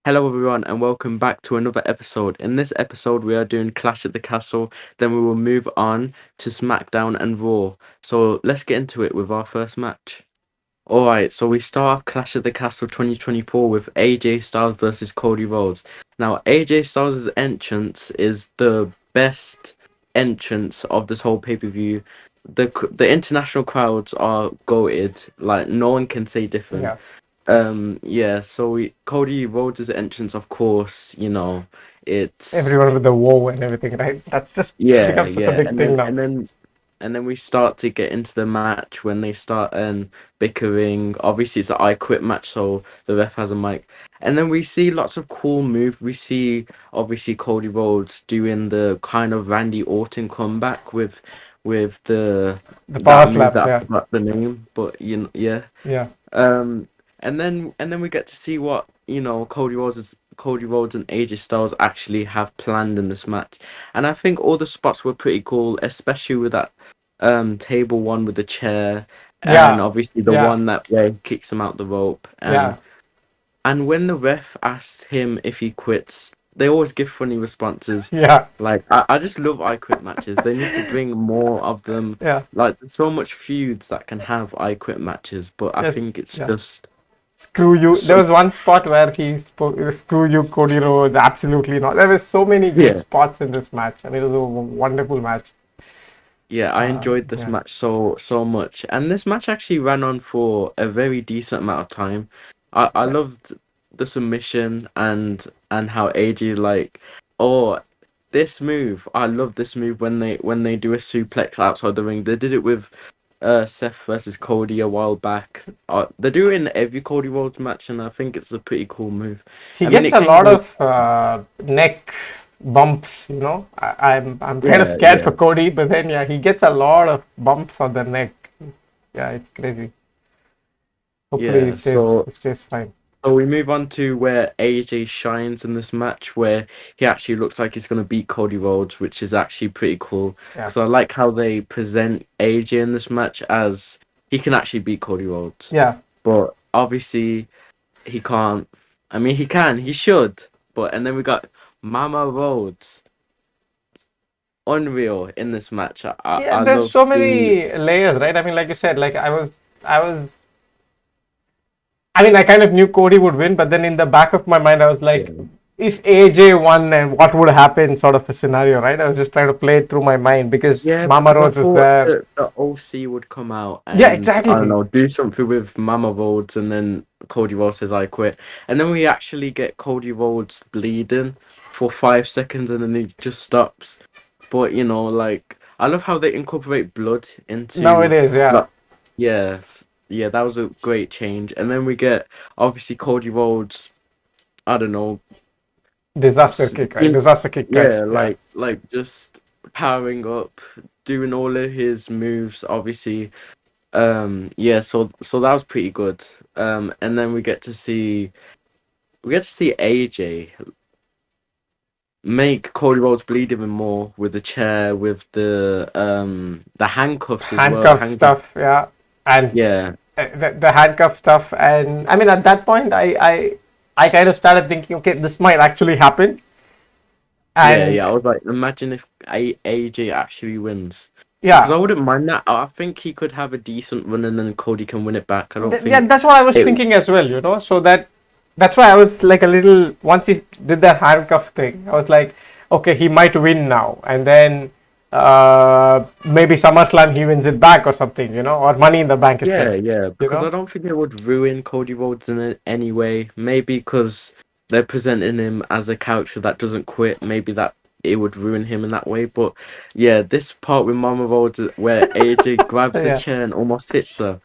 Hello, everyone, and welcome back to another episode. In this episode, we are doing Clash at the Castle. Then we will move on to SmackDown and Raw. So let's get into it with our first match. All right, so we start off Clash at the Castle 2024 with AJ Styles versus Cody Rhodes. Now, AJ Styles' entrance is the best entrance of this whole pay-per-view. The international crowds are goated. Like no one can say different. Yeah, Yeah, so Cody Rhodes' entrance, of course, it's everyone with the woe and everything, right? That's just yeah, become such a yeah, big and thing then now. and then and then we start to get into the match when they start bickering. Obviously, it's an I Quit match, so the ref has a mic, and then we see lots of cool moves. We see obviously Cody Rhodes doing the kind of Randy Orton comeback with the The power that move slap, that I yeah, forgot the name, but yeah. yeah, Um, and then we get to see what Cody Rhodes and AJ Styles actually have planned in this match, and I think all the spots were pretty cool, especially with that table one with the chair, and yeah, obviously the yeah, one that where he kicks him out the rope, yeah, and when the ref asks him if he quits, they always give funny responses. yeah, Like I just love I Quit matches. They need to bring more of them. yeah, Like there's so much feuds that can have I Quit matches, but I yes, think it's yeah. just Screw you. There so was one spot where he spoke, screw you, Cody Rhodes. Absolutely not. There were so many good yeah. spots in this match. I mean, it was a wonderful match. Yeah, I enjoyed this Yeah, match so much. And this match actually ran on for a very decent amount of time. I yeah, loved the submission and how AJ oh this move. I love this move when they do a suplex outside the ring. They did it with Seth versus Cody a while back. They do it in every Cody Rhodes match, and I think it's a pretty cool move. he I mean gets it a came lot with of neck bumps. I'm kind of yeah, scared for yeah. Cody, but then yeah, he gets a lot of bumps on the neck. Yeah, it's crazy. Hopefully, Yeah, so he stays fine. So we move on to where AJ shines in this match, where he actually looks like he's going to beat Cody Rhodes, which is actually pretty cool. Yeah, Because I like how they present AJ in this match as he can actually beat Cody Rhodes. yeah, But obviously, he can't. I mean, he can, he should. But, and then we got Mama Rhodes, unreal in this match. yeah. I There's love so the. many layers, right? I mean, like you said, I was. I mean, I kind of knew Cody would win, but then in the back of my mind, I was like, Yeah. if AJ won, and what would happen, sort of a scenario, right? I was just trying to play it through my mind because Yeah, Mama because I Rose was thought there. the OC would come out Yeah, and I don't exactly. know, do something with Mama Rhodes, and then Cody Rhodes says I quit. And then we actually get Cody Rhodes bleeding for 5 seconds and then he just stops. But I love how they incorporate blood Now it into is, yeah. like yeah, that was a great change. And then we get obviously Cody Rhodes, I don't know, Disaster kick, right? Yes, Disaster kick, right? yeah, Yeah. like just powering up, doing all of his moves, obviously. Yeah, so that was pretty good. And then we get to see AJ make Cody Rhodes bleed even more with the chair, with the handcuffs as well. The Handcuff handcuffs, stuff, yeah. And yeah, the handcuff stuff. And I mean, at that point, I kind of started thinking, okay, this might actually happen. yeah, And yeah. I was like, imagine if AJ actually wins. Because yeah, I wouldn't mind that. I think he could have a decent run and then Cody can win it back. I don't yeah, think that's what I was it. thinking as well, So that's why I was like a little, once he did the handcuff thing, I was like, okay, he might win now. And then maybe SummerSlam he wins it back or something, or Money in the Bank Yeah, itself, yeah, you because I know? don't think it would ruin Cody Rhodes in any way. Maybe because they're presenting him as a character that doesn't quit. Maybe that it would ruin him in that way. But yeah, this part with Mama Rhodes where AJ grabs a Yeah, chair and almost hits her.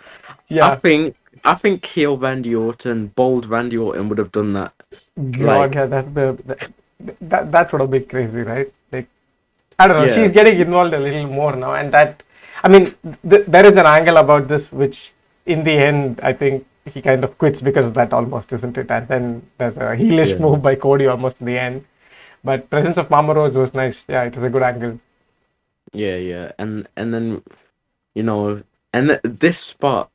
I yeah. think I think heel Randy Orton, bold Randy Orton would have done that. God, Like, yeah, that would have been crazy, right? Like, I don't know. yeah, She's getting involved a little more now, and I mean, there is an angle about this which, in the end, I think he kind of quits because of that, almost, isn't it? And then there's a heelish yeah, move by Cody almost in the end. But presence of Mama Rose was nice. Yeah, it was a good angle. yeah, yeah. And then you know. And this spot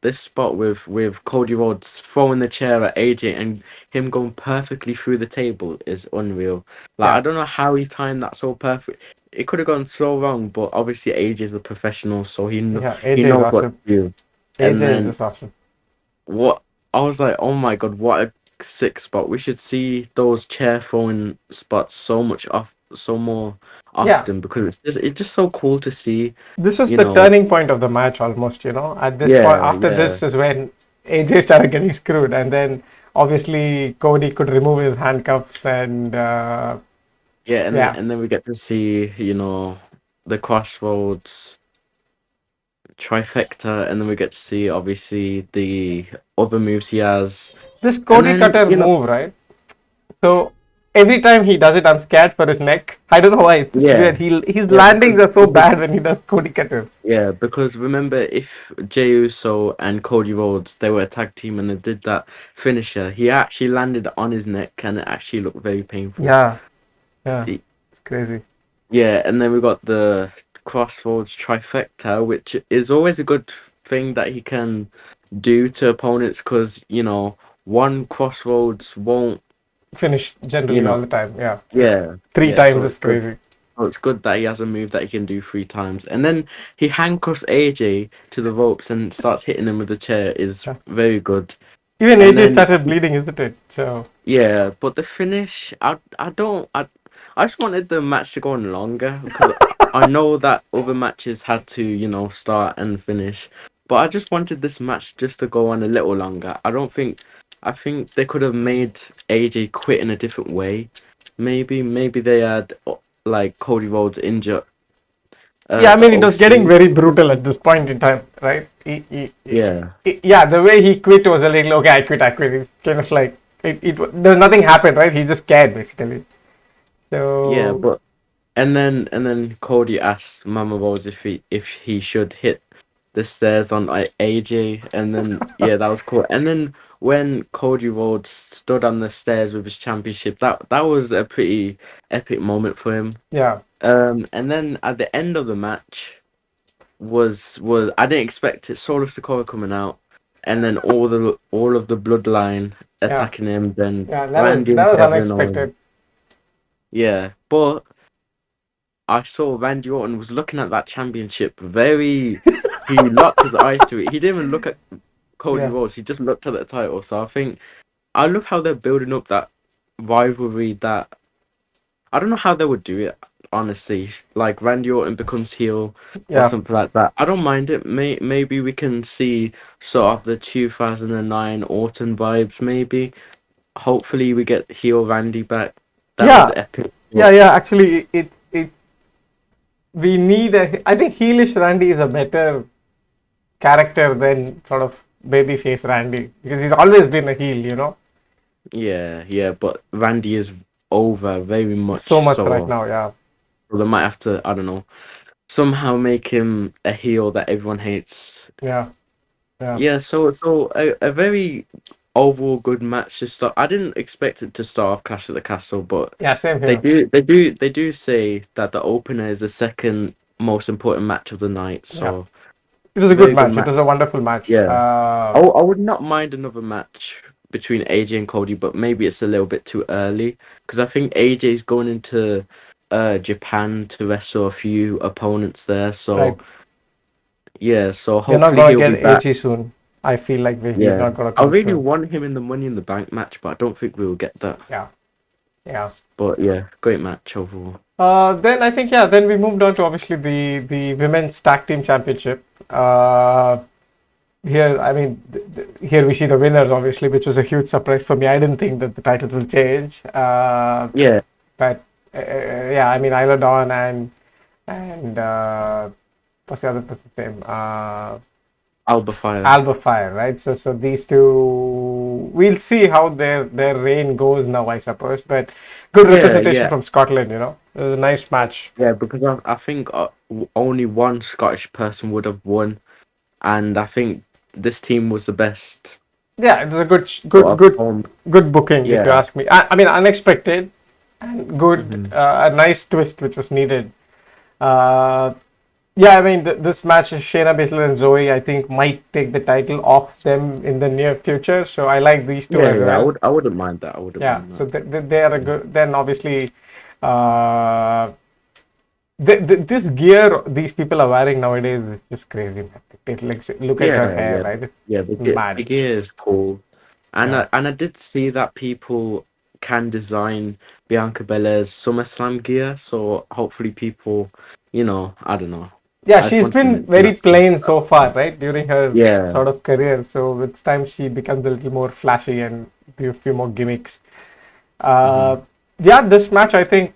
with Cody Rhodes throwing the chair at AJ and him going perfectly through the table is unreal. Like I Yeah, don't know how he timed that so perfect. It could have gone so wrong, but obviously AJ's a professional, so yeah. he AJ is knows what awesome. to do. And AJ is then just awesome. what I was like, oh my god, what a sick spot! We should see those chair throwing spots so more Yeah, often because it's just so cool to see. this was You the know, turning point of the match almost. At this point, yeah, after yeah. this is when AJ started getting screwed, and then obviously Cody could remove his handcuffs and Yeah, yeah. and then we get to see, the Crossroads trifecta, and then we get to see obviously the other moves he has. This And Cody then, Cutter move, right? So every time he does it, I'm scared for his neck. I don't know why. It's just weird. yeah, His yeah, landings are so bad when he does Cody Cutters. because remember if Jey Uso and Cody Rhodes they were a tag team and they did that finisher, he actually landed on his neck and it actually looked very painful. Yeah, yeah, Y- it's crazy. Yeah, and then we got the Crossroads trifecta, which is always a good thing that he can do to opponents because one crossroads won't Finish you generally all know the time. Yeah, yeah three yeah times so is it's good. crazy. So it's good that he has a move that he can do 3 times, and then he handcuffs AJ to the ropes and starts hitting him with the chair is Yeah. very good. Even And AJ then started bleeding, isn't it? So yeah, but the finish, I don't, I just wanted the match to go on longer because I know that other matches had to, start and finish, but I just wanted this match just to go on a little longer. I think they could have made AJ quit in a different way. Maybe they had like Cody Rhodes injured yeah, I the mean, it was getting OC. very brutal at this point in time, right? Yeah, Yeah, the way he quit was a little okay. I quit. It's kind of like there's nothing happened, right? He just scared basically. yeah, So but and then Cody asked Mama Rose if he should hit the stairs on AJ, and then yeah, that was cool. And then when Cody Rhodes stood on the stairs with his championship, that was a pretty epic moment for him. yeah, And then at the end of the match was I didn't expect it. Solo Sikoa coming out, and then all of the bloodline yeah, attacking him. Then yeah. Randy and That was Kevin Owens. unexpected. Yeah, but I saw Randy Orton was looking at that championship very. He locked his eyes to it. He didn't even look at Cody Yeah, Rhodes. He just looked at the title. So I love how they're building up that rivalry. That I don't know how they would do it. Honestly, like Randy Orton becomes heel or yeah, something like that. I don't mind it. Maybe we can see sort of the 2009 Orton vibes. Maybe hopefully we get heel Randy back. That was yeah, epic. yeah, But yeah. Actually, it we need a. I think heelish Randy is a better character than sort of babyface Randy because he's always been a heel. yeah, but Randy is over very So much much right so. now. Yeah, So they might have to, I don't know, somehow make him a heel that everyone hates. yeah, yeah, Yeah, so a very overall good match to start. I didn't expect it to start off Clash at the Castle, but yeah. Same they here. do they do they do say that the opener is the second most important match of the night. Yeah, So it was a good very good match. It match. was a wonderful match. Yeah. I would not mind another match between AJ and Cody, but maybe it's a little bit too early because I think AJ's going into Japan to wrestle a few opponents there. Right. So yeah, so We're not hopefully gonna he'll get be back. AG soon. I feel like he's Yeah, not gonna I come really soon. want him in the Money in the Bank match, but I don't think we'll get that. Yeah, yeah. But yeah, great match overall. Then I think Then we moved on to obviously the women's tag team championship. Here, I mean, here we see the winners obviously, which was a huge surprise for me. I didn't think that the titles will change. Yeah, But yeah, I mean, Isla Dawn and what's the other person's name? Alba Fire. Alba Fire, right? So these two, we'll see how their reign goes now, I suppose. But good Yeah, representation yeah, from Scotland. It was a nice match. yeah. Because I think only one Scottish person would have won, and I think this team was the best Yeah, it was a sort of home. good booking, if you Yeah. ask me. I mean, unexpected and good, Hmm. a nice twist which was needed. Uh, Yeah, I mean, this match, Shayna Baszler and Zoe, I think might take the title off them in the near future. So I like these two Yeah, as yeah, well. I wouldn't mind that. I wouldn't Yeah, mind so that. they are a good. Then obviously, uh, this gear these people are wearing nowadays is just crazy, man. Like, look at her Yeah, hair, yeah, right? It's yeah. mad. The gear is cool, and Yeah. I did see that people can design Bianca Belair's SummerSlam gear. So hopefully people, I don't know. Yeah, I just she's want to been mention very that. To plain so far, right? During her Yeah. sort of career. So with time, she becomes a little more flashy and a few more gimmicks. Hmm. Uh, yeah, this match, I think,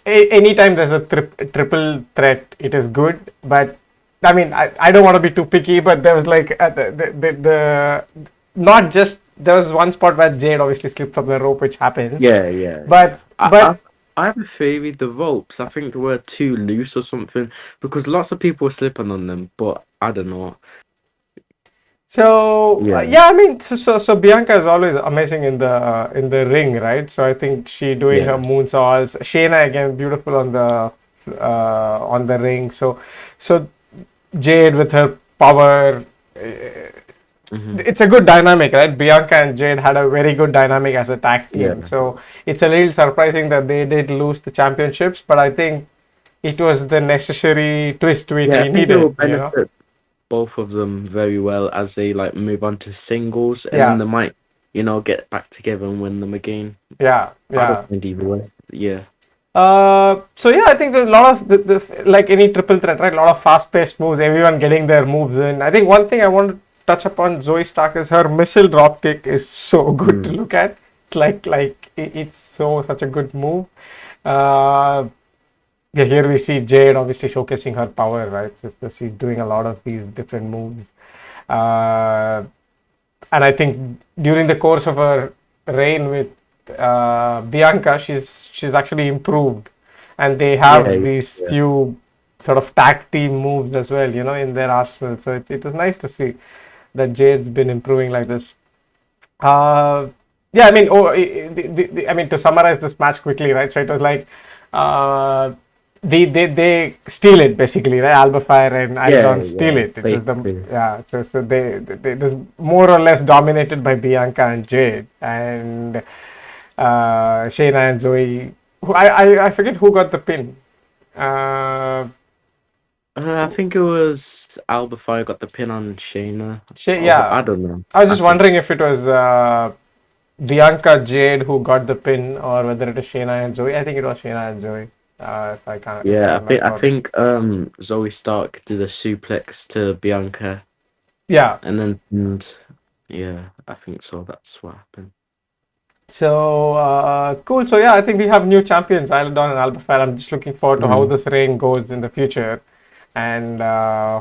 anytime there's a triple threat, it is good. But I mean, I don't want to be too picky, but there was like the not just there was one spot where Jade obviously slipped from the rope, which happens. Yeah, yeah, yeah. But I have a theory the ropes, I think they were too loose or something because lots of people were slipping on them, but I don't know. so Yeah, yeah, I mean, so Bianca is always amazing in the ring, right? So I think she doing her yeah. moonsaults. Shayna again, beautiful on the ring. So Jade with her power. Hmm. It's a good dynamic, right? Bianca and Jade had a very good dynamic as a tag team. Yeah. So it's a little surprising that they did lose the championships, but I think it was the necessary twist which Yeah, I we think it will needed, you know? benefit both of them very well as they like move on to singles and then Yeah, they might, get back together and win them again. yeah, I don't yeah. mind either way. Yeah. So yeah, I think there's a lot of like any triple threat, right? A lot of fast-paced moves, everyone getting their moves in. I think one thing I want to touch upon Zoe Stark is her missile drop kick is so good to Mm. look at. It's it's so such a good move. Uh, yeah, here we see Jade obviously showcasing her power, right? So she's doing a lot of these different moves. Uh, and I think during the course of her reign with Bianca, she's actually improved, and they Yeah, have these yeah. few sort of tag team moves as well, you know, in their arsenal. So it was nice to see that Jade's been improving like this. Uh, yeah, I mean, I mean, to summarize this match quickly, right? So it was like uh, they steal it basically, right? Alba Fire and Yeah, Aldon steal yeah. it. It was the Basically. yeah. So they it was more or less dominated by Bianca and Jade and Shayna and Zoe. I forget who got the pin. Uh, I think it was Alba Fire got the pin on Shayna. Oh, Yeah, I don't know. I was I just think. wondering if it was Bianca Jade who got the pin or whether it is Shayna and Zoe. I think it was Shayna and Zoe. If I Yeah, I remember. think Zoe Stark did a suplex to Bianca Yeah. and yeah, I think so. That's what happened. So cool. So yeah, I think we have new champions, Islandon and Alba Fire. I'm just looking forward to how Mm. this reign goes in the future, and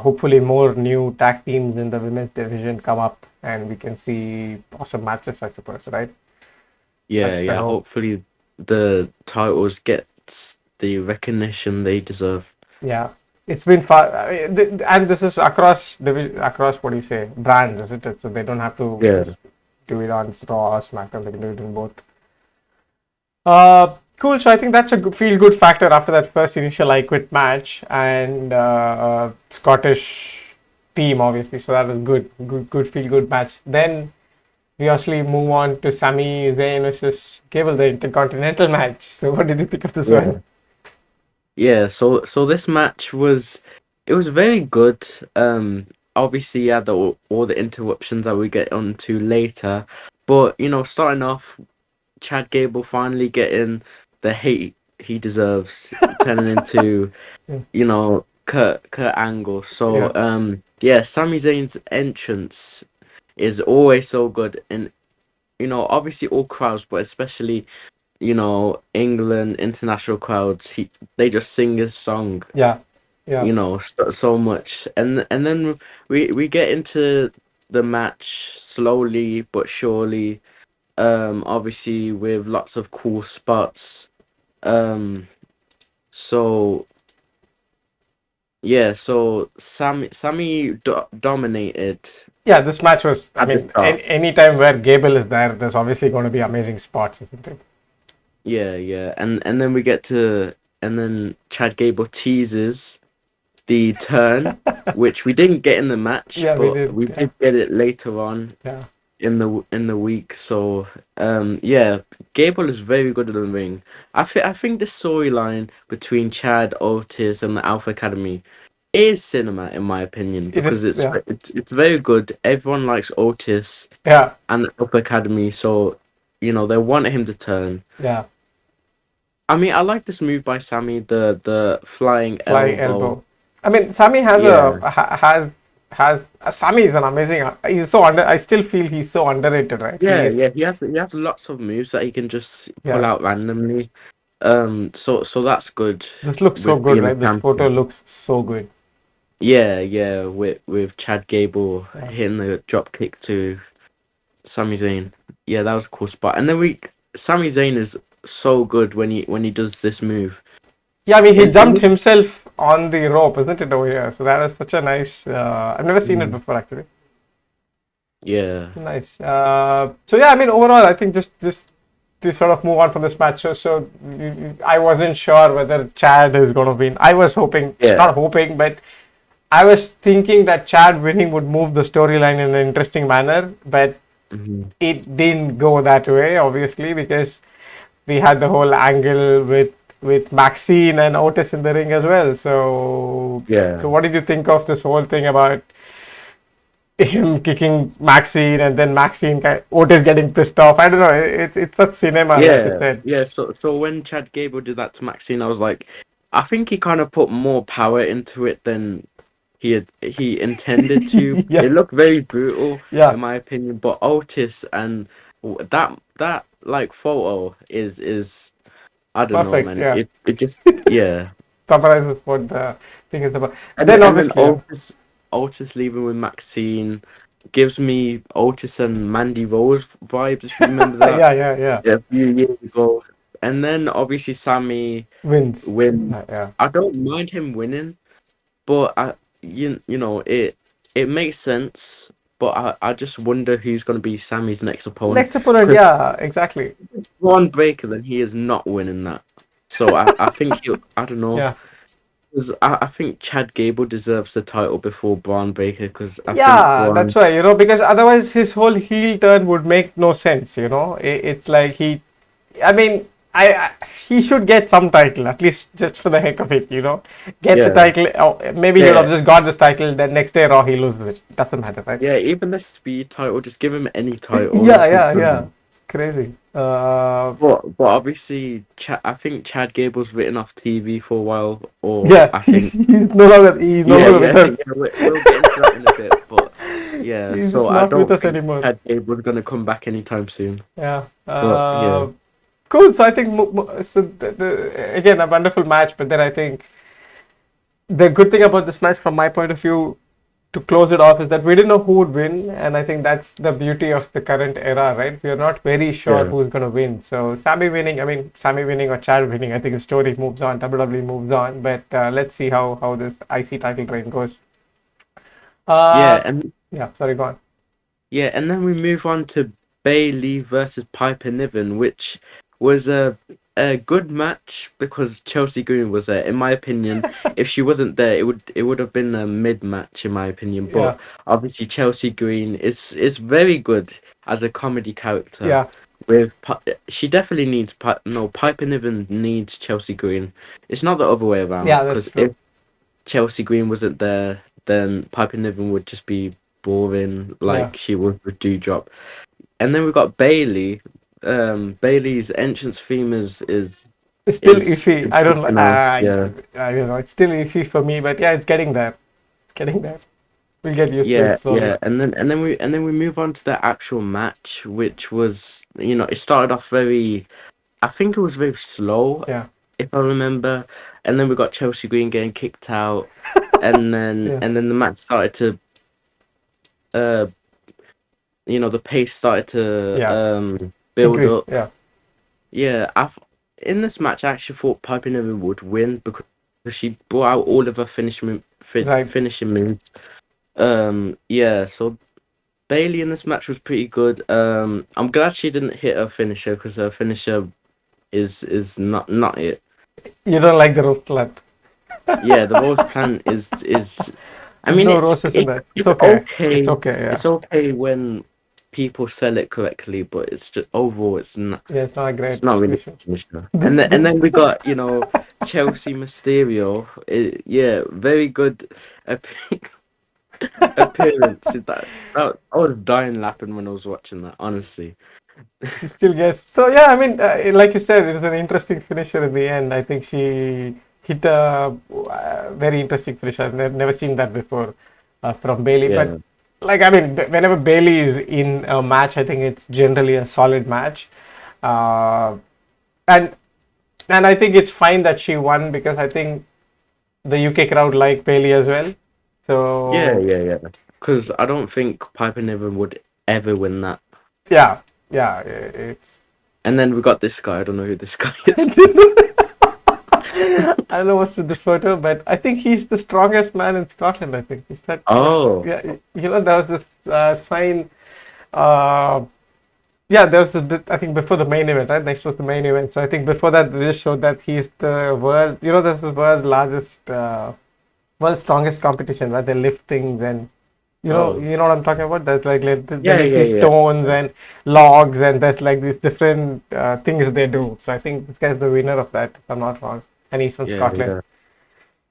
hopefully more new tag teams in the women's division come up, and we can see awesome matches. I suppose, right? Yeah, That's the yeah. hope. Hopefully the titles get the recognition they deserve. Yeah, it's been far, and this is across across what do you say brands, isn't it? So they don't have to Yeah. just do it on Raw or SmackDown. They can do it in both. Cool. So I think that's a feel good factor after that first initial I Quit match and Scottish team, obviously. So that was good feel good match. Then we actually move on to Sami Zayn versus Gable, the Intercontinental match. So what did you think of this one? Yeah. Yeah, so this match it was very good. Obviously, yeah, all the interruptions that we get onto later, but starting off, Chad Gable finally getting the hate he deserves, turning into Kurt Angle. So Yeah, yeah, Sami Zayn's entrance is always so good, and obviously all crowds, but especially England international crowds, they just sing his song, yeah, yeah, so much, and then we get into the match slowly but surely, obviously with lots of cool spots, um, so yeah, so Sammy dominated yeah. This match was. I at the mean, start. any time where Gable is there, there's obviously going to be amazing spots, isn't it? Yeah, yeah, and then we get to and then Chad Gable teases the turn, which we didn't get in the match, Yeah, we but did. we Yeah, did get it later on yeah. in the week. So yeah, Gable is very good in the ring. I think the storyline between Chad, Otis, and the Alpha Academy is cinema in my opinion It is. because it's Yeah, it's very good. Everyone likes Otis yeah, and the Alpha Academy, so they want him to turn. yeah. I mean, I like this move by Sammy, the flying Flying elbow. elbow. I mean, Sammy has a Yeah. has Sammy is an amazing. He's so under. I still feel he's so underrated, right? Yeah, He's yeah, he has lots of moves that he can just pull yeah. out randomly. So that's good This looks so with good, being a right? This photo champion. looks so good. Yeah, yeah, with Chad Gable Yeah. hitting the drop kick to Sami Zayn. Yeah, that was a cool spot. And then Sami Zayn is so good when he does this move. Yeah, I mean, he It jumped looks himself on the rope, isn't it, over here? So that was such a nice. I've never seen it mm, before, actually. yeah, Nice. So yeah, I mean, overall, I think just to sort of move on from this match. So I wasn't sure whether Chad is going to win. I was hoping, yeah. not hoping, but I was thinking that Chad winning would move the storyline in an interesting manner, but Hmm. it didn't go that way, obviously, because we had the whole angle with Maxine and Otis in the ring as well. So Yeah. what did you think of this whole thing about him kicking Maxine and then Otis getting pissed off? I don't know. It's such cinema, like you Yeah, said. yeah. So when Chad Gable did that to Maxine, I was like, I think he kind of put more power into it than he intended to. Yeah, It looked very brutal, yeah, in my opinion. But Otis and that like photo is I don't know, perfect. man. Yeah, It just yeah. summarizes what the thing is about. And Then then obviously, yeah, Otis leaving with Maxine gives me Otis and Mandy Rose vibes. If you remember that, yeah, yeah, yeah. yeah, a few years ago. And then obviously Sammy Wins. wins. Yeah. I don't mind him winning, but it makes sense. But I just wonder who's going to be Sammy's next opponent. Next opponent, Because yeah, exactly. Braun Breaker, then he is not winning that. So I think I don't know. Yeah. 'Cause I think Chad Gable deserves the title before Braun Breaker because I think Yeah, that's Braun. why, because otherwise his whole heel turn would make no sense. It's like I mean, I he should get some title, at least just for the heck of it. Get the Yeah, title. Oh, maybe he would have yeah, just got this title, then next day Raw he loses it. Doesn't matter, right? yeah. Even the speed title, just give him any title. Yeah, It's not yeah, good yeah. enough. It's crazy. But obviously, I think Chad Gable's written off TV for a while, or Yeah, I he's, think he's no longer he's no yeah, longer with yeah, us. yeah. We'll get into that in a bit, but yeah. He's just So I not with don't us think anymore. Chad Gable's gonna come back anytime soon. Yeah. But yeah, Cool. So I think so. Again, a wonderful match, but then I think the good thing about this match, from my point of view, to close it off, is that we didn't know who would win, and I think that's the beauty of the current era, right? We are not very sure yeah, who's going to win. So Sammy winning or Chad winning, I think the story moves on, WWE moves on, but let's see how this IC title reign goes. yeah, Uh, and yeah, sorry, go on. yeah, and then we move on to Bailey versus Piper Niven, which was a good match because Chelsea Green was there. In my opinion, if she wasn't there, it would have been a mid match in my opinion. Yeah, But obviously, Chelsea Green is very good as a comedy character. yeah, She definitely needs no Piper Niven needs Chelsea Green. It's not the other way around yeah, that's because true. if Chelsea Green wasn't there, then Piper Niven would just be boring Yeah, like she was with Dewdrop. And then we've got Bailey. Bailey's entrance theme it's still is iffy. is I don't good to like. know. Yeah, I don't know. It's still iffy for me, but yeah, it's getting there. It's getting there. We'll get used to it yeah, slowly. yeah. And then we move on to the actual match, which was it started off very. I think it was very slow, Yeah, if I remember. And then we got Chelsea Green getting kicked out, and then yeah. and then the match started to uh the pace started to Yeah, build increase. up. Yeah, Yeah, in this match, I actually thought Piper Niven would win because she brought out all of her right. finishing moves. Yeah, so Bailey in this match was pretty good. I'm glad she didn't hit her finisher because her finisher is not it. You don't like the rope slut. Yeah, the rose plant is. I There's mean, no roses in there. It's it's okay. It's okay. okay. Yeah. It's okay when people sell it correctly, but it's just overall, Yeah, it's not a it's great not really finisher. a finisher. This, And this, then we got Chelsea Mysterio. Yeah, very good ap- appearance. I was dying laughing when I was watching that. Honestly. she still gets. So yeah, I mean, like you said, it's an interesting finisher in the end. I think she hit a very interesting finisher. I've never seen that before from Bailey. But Yeah. like, I mean, whenever Bailey is in a match, I think it's generally a solid match. Uh, and and I think it's fine that she won because I think the UK crowd like Bailey as well. Yeah, So yeah, yeah. Because I don't think Piper Niven would ever win that. yeah, yeah, it's. And then we got this guy. I don't know who this guy is. I don't know what's with this photo, but I think he's the strongest man in Scotland. I think he's that. Oh, Yeah, there was this sign. Uh, yeah, there was I think before the main event, right? Next was the main event. So I think before that, they just showed that he's the world. This is the world's largest, world's strongest competition, where they lift things and oh, you know what I'm talking about. There's like they yeah, lift yeah, these yeah. stones and logs, and there's like these different things they do. So I think this guy's the winner of that, if I'm not wrong, and he's from Yeah, Scotland. yeah.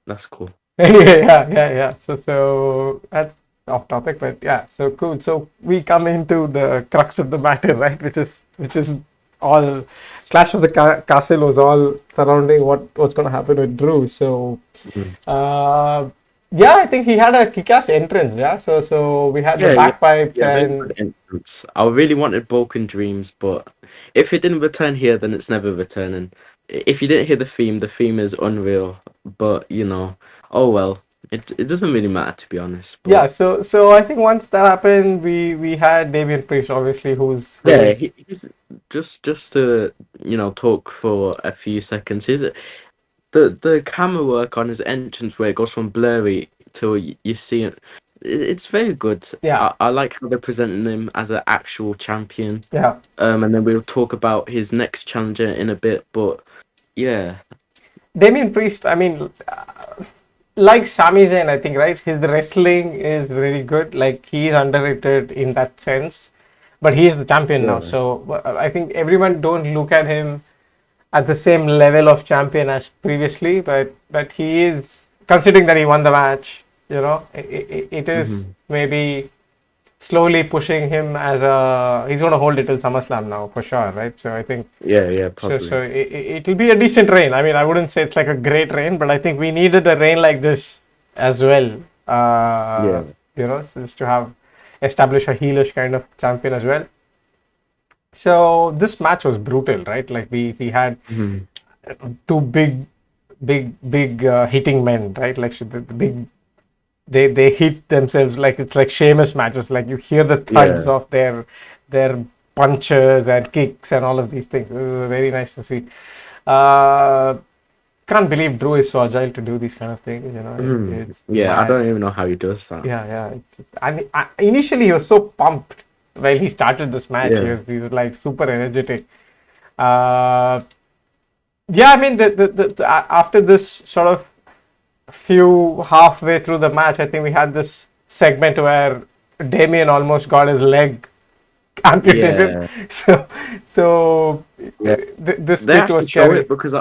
That's cool. Anyway, yeah. So that's off topic, but yeah, so cool. So we come into the crux of the matter, right? Which is all Clash of the Castle was all surrounding what's going to happen with Drew. So Mhm. uh, yeah, I think he had a kick-ass entrance. Yeah, so we had the Yeah, yeah, bagpipes yeah. Very and good entrance. I really wanted Broken Dreams, but if it didn't return here, then it's never returning. If you didn't hear the theme is unreal. But oh well. It doesn't really matter to be honest. yeah. But So I think once that happened, we had Damien Priest, obviously, yeah, who's he's just to talk for a few seconds. The camera work on his entrance where it goes from blurry till you see it. It's very good. yeah, I like how they're presenting him as an actual champion. yeah. And then we'll talk about his next challenger in a bit. But yeah, Damien Priest, I mean, like Sami Zayn, I think, right? His wrestling is very good. Like, he is underrated in that sense, but he is the champion now. yeah, So I think everyone don't look at him at the same level of champion as previously, but he is, considering that he won the match. It is hmm maybe slowly pushing him as a, he's going to hold it till SummerSlam now for sure, right? So I think yeah, so probably. it'll be a decent reign. I mean, I wouldn't say it's like a great reign, but I think we needed a reign like this as well. Yeah. Just to have establish a heelish kind of champion as well. So this match was brutal, right? Like we had hmm two big hitting men, right? Like the big they hit themselves like it's like Sheamus matches. Like you hear the thuds Yeah. of their punches and kicks and all of these things. It was very nice to see. Uh, can't believe Drew is so agile to do these kind of things. It's Yeah, I mad. don't even know how he does that. Yeah. And initially he was so pumped while he started this match. He Yeah. was, he was like super energetic. Uh, yeah, I mean, after this sort of few halfway through the match, I think we had this segment where Damien almost got his leg amputated. Yeah. So Yeah. this They bit was actually show scary. it because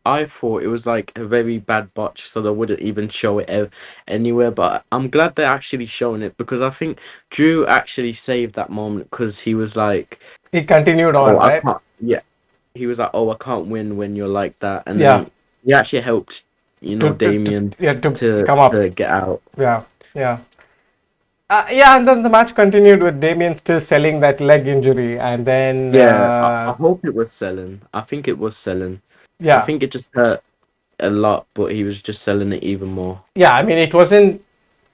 I thought it was like a very bad botch, so they wouldn't even show it anywhere. But I'm glad they're actually showing it because I think Drew actually saved that moment because he was like, He continued "Oh, on, I right? can't." Yeah, he was like, "Oh, I can't win when you're like that," and then Yeah, he actually helped, Damien yeah, to to come up. to get out. Yeah, yeah. Yeah, and then the match continued with Damien still selling that leg injury, and then Yeah, I hope it was selling. I think it was selling. I yeah, think it just hurt a lot, but he was just selling it even more. yeah. I mean, it wasn't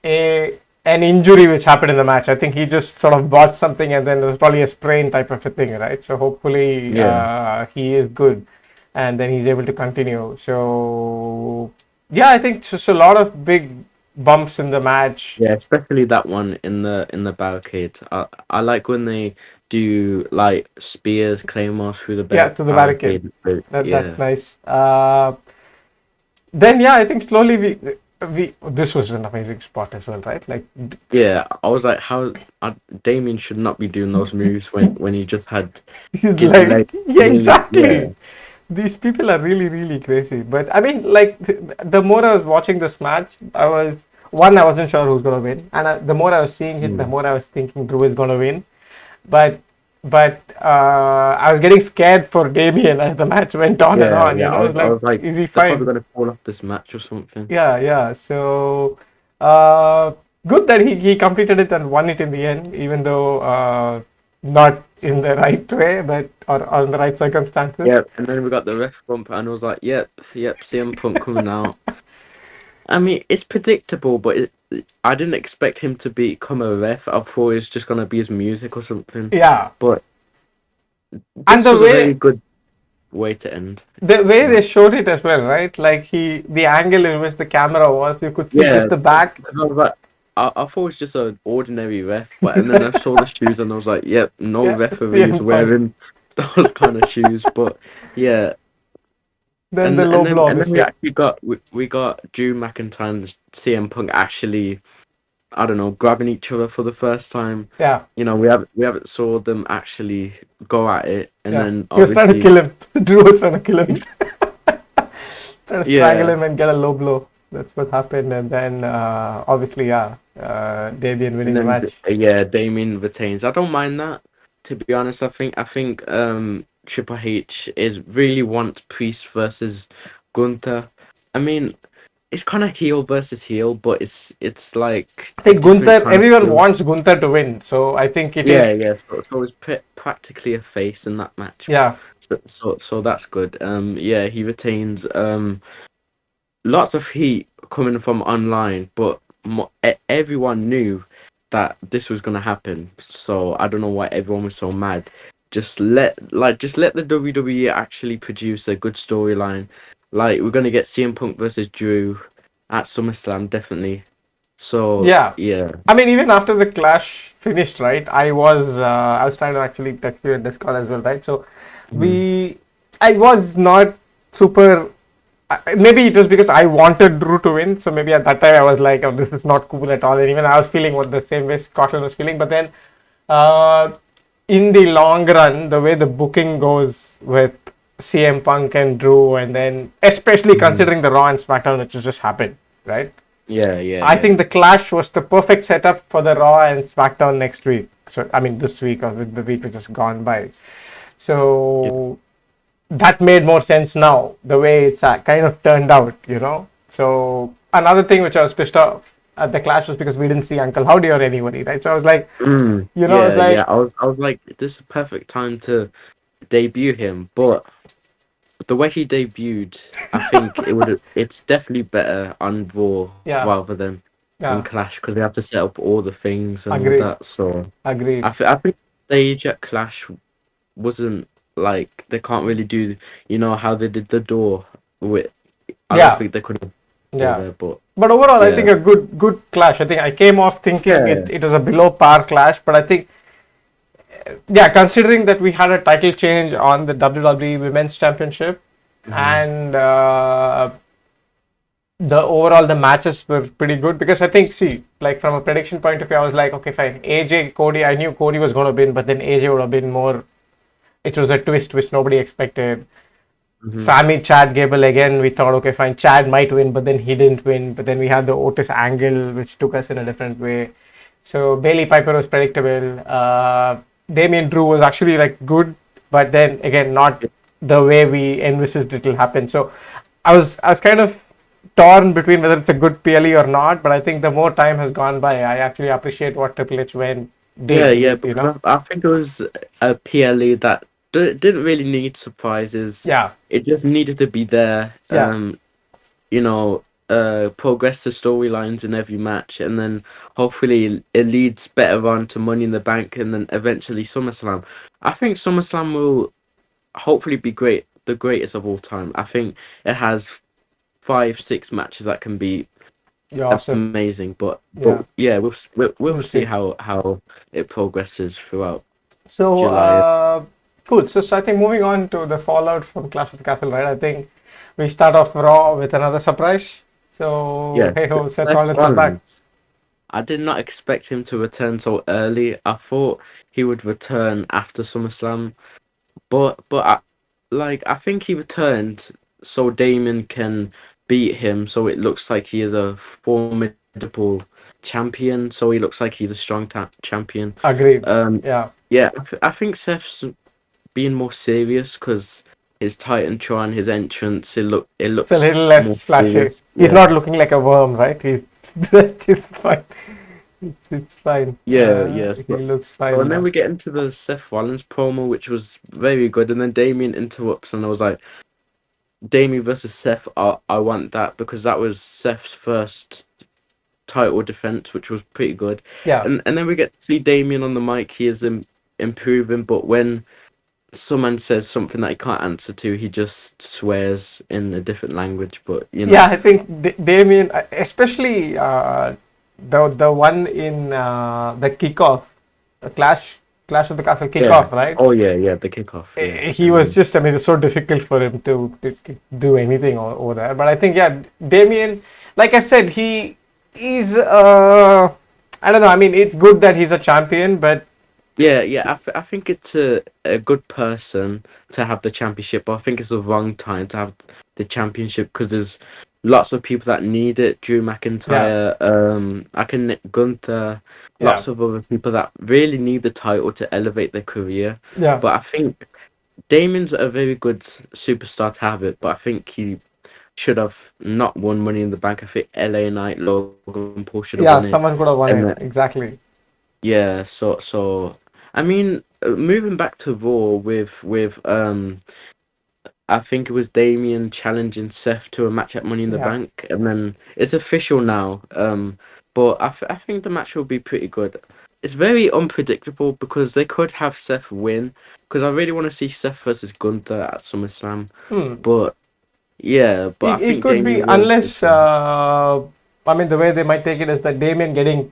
a an injury which happened in the match. I think he just sort of bought something, and then there was probably a sprain type of a thing, right? So hopefully Yeah. he is good, and then he's able to continue. So yeah, I think just a lot of big bumps in the match. Yeah, especially that one in the barricade. I like when they do like spears, claymores through the Yeah, to the barricade. barricade. But That's yeah, nice. then yeah, I think slowly we this was an amazing spot as well, right? Like Yeah, I was like, how Damien should not be doing those moves when he just had he's his leg like, yeah, in. Yeah. exactly. These people are really, really crazy. But I mean, like, the more I was watching this match, I wasn't sure who's gonna win, and the more I was seeing it, the Mm. more I was thinking Drew is gonna win. But I was getting scared for Damien as the match went on and Yeah, on. yeah. I Like, was like, is he they're probably fine? gonna call off this match or something. Yeah, yeah. So uh, good that he completed it and won it in the end, even though not in the right way, but or in the right circumstances. Yeah, and then we got the ref bump, and I was like, yep, CM Punk coming out. I mean, it's predictable, but I didn't expect him to become a ref. I thought it was just gonna be his music or something. Yeah, But and this was a very good way to end the way the they match. showed it as well, right? Like the angle in which the camera was, you could see Yeah, just the back. because I was like, I thought it was just an ordinary ref, but and then I saw the shoes and I was like, yep, no Yeah, referee is CM Punk. wearing those kind of shoes. But yeah, Then the and low blow, and then we obviously. actually we got Drew McIntyre and CM Punk actually, I don't know, grabbing each other for the first time. Yeah, You know, we haven't saw them actually go at it, and yeah. then He was trying to obviously, kill him. Drew was trying to kill him, trying to strangle yeah, him and get a low blow. That's what happened, and then obviously, yeah, Damien and winning the then match. yeah, Damien retains. I don't mind that. To be honest, I think Triple H is really wants Priest versus Gunther. I mean, it's kind of heel versus heel, but it's like I a think different Gunther. kind of Everyone feel. wants Gunther to win, so I think it is. Yeah. So it's practically a face in that match. Yeah, So that's good. Yeah, he retains. Lots of heat coming from online, but everyone knew that this was gonna happen. So I don't know why everyone was so mad. Just let the WWE actually produce a good storyline. Like we're gonna get CM Punk versus Drew at SummerSlam, definitely. So yeah. yeah. I mean, even after the clash finished, right? I was trying to actually text you in this call as well, right? So Mm. we, I was not super. Maybe it was because I wanted Drew to win, so maybe at that time I was like, "Oh, this is not cool at all." And even I was feeling what the same way Scotland was feeling. But then, uh, in the long run, the way the booking goes with CM Punk and Drew, and then especially Mhm. considering the Raw and SmackDown, which has just happened, right? I Yeah. think the Clash was the perfect setup for the Raw and SmackDown next week. So I mean, this week or the week which has gone by. Yeah. So that made more sense now, the way it's kind of turned out. So another thing which I was pissed off at the Clash was because we didn't see Uncle Howdy or anybody, right? So I was like, it's Yeah. like, I was like, this is the perfect time to debut him, but the way he debuted, I think it's definitely better on Raw yeah, rather than on yeah, Clash because they have to set up all the things and all agreed, that. So agreed. I think stage at Clash wasn't like they can't really do how they did the door with. I don't Yeah, think they could have door yeah. there, but But overall, I yeah, think a good clash. I think I came off thinking yeah, it was a below par clash, but I think, yeah, considering that we had a title change on the WWE Women's Championship, hmm and the matches were pretty good, because I think, see, like from a prediction point of view, I was like, okay, fine, AJ Cody. I knew Cody was going to win, but then AJ would have been more. It was a twist which nobody expected. hmm Sammy, Chad Gable again. We thought, okay, fine, Chad might win, but then he didn't win. But then we had the Otis angle, which took us in a different way. So Bailey Piper was predictable. Damien Drew was actually like good, but then again, not the way we envisaged it will happen. So I was kind of torn between whether it's a good PLE or not. But I think the more time has gone by, I actually appreciate what Triple H went did. yeah, You because know? I think it was a PLE that didn't really need surprises. Yeah, It just needed to be there. yeah, Progress the storylines in every match, and then hopefully it leads better on to Money in the Bank, and then eventually SummerSlam. I think SummerSlam will hopefully be great, the greatest of all time. I think it has 5, 6 matches that can be you're awesome. amazing, but Yeah, yeah, we'll we'll see see. how it progresses throughout So, July. cool. So I think moving on to the fallout from Clash of the Castle, right? I think we start off Raw with another surprise. So Yes, hey ho, Seth Seth Rollins is back. Rollins. I did not expect him to return so early. I thought he would return after SummerSlam, but I think he returned so Damon can beat him, so it looks like he is a formidable champion. So he looks like he's a strong champion. Agreed. Um, Yeah, yeah, I think Seth's being more serious because his Titantron, his entrance, it it's a looks little more less flashy. serious. He's Yeah, not looking like a worm, right? He's it's fine. It's fine. yeah. He So, looks so fine and then now. we get into the Seth Rollins promo, which was very good, and then Damien interrupts, and I was like, Damien versus Seth, I want that because that was Seth's first title defense, which was pretty good. Yeah, And then we get to see Damien on the mic. He is improving, but when someone says something that he can't answer to, he just swears in a different language. But yeah. I think Damien, especially the one in the kickoff, the Clash of the Castle yeah. kickoff, right? Oh yeah, the kickoff, yeah. He And was then just, I mean, it's so difficult for him to do anything over there. But I think, yeah, Damien, like I said, he is, I don't know, I mean, it's good that he's a champion, but yeah. I think it's a good person to have the championship, but I think it's the wrong time to have the championship because there's lots of people that need it. Drew yeah, McIntyre, Gunther, yeah, lots of other people that really need the title to elevate their career. yeah, But I think Damon's a very good superstar to have it, but I think he should have not won Money in the Bank. I think LA Knight, Logan Paul should have won it. yeah, someone could have And won it. Exactly. yeah, so I mean, moving back to Raw with I think it was Damien challenging Seth to a match at Money in the Yeah, Bank, and then it's official now. But I think the match will be pretty good. It's very unpredictable because they could have Seth win because I really want to see Seth versus Gunther at SummerSlam. hmm. But yeah, but I It think could be Damien will. unless, I mean, the way they might take it is that Damien getting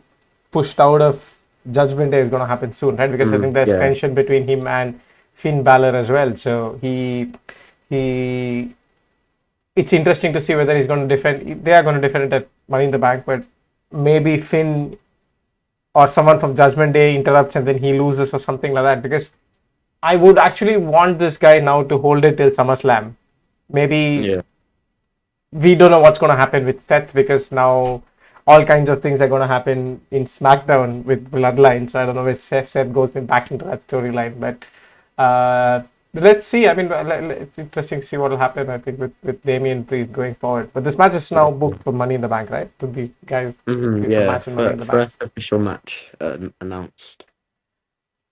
pushed out of Judgment Day is going to happen soon, right? Because I think there's Yeah. tension between him and Finn Balor as well. So he it's interesting to see whether he's going to defend. They are going to defend it at Money in the Bank, but maybe Finn or someone from Judgment Day interrupts and then he loses or something like that. Because I would actually want this guy now to hold it till SummerSlam. Maybe Yeah. we don't know what's going to happen with Seth because now all kinds of things are going to happen in SmackDown with Bloodline. So I don't know if Seth goes back into that storyline, but let's see. I mean, it's interesting to see what will happen. I think with Damian Priest going forward. But this match is now Yeah. booked for Money in the Bank, right? To be guys, it's a Yeah. match in Money in the Bank. First official match announced.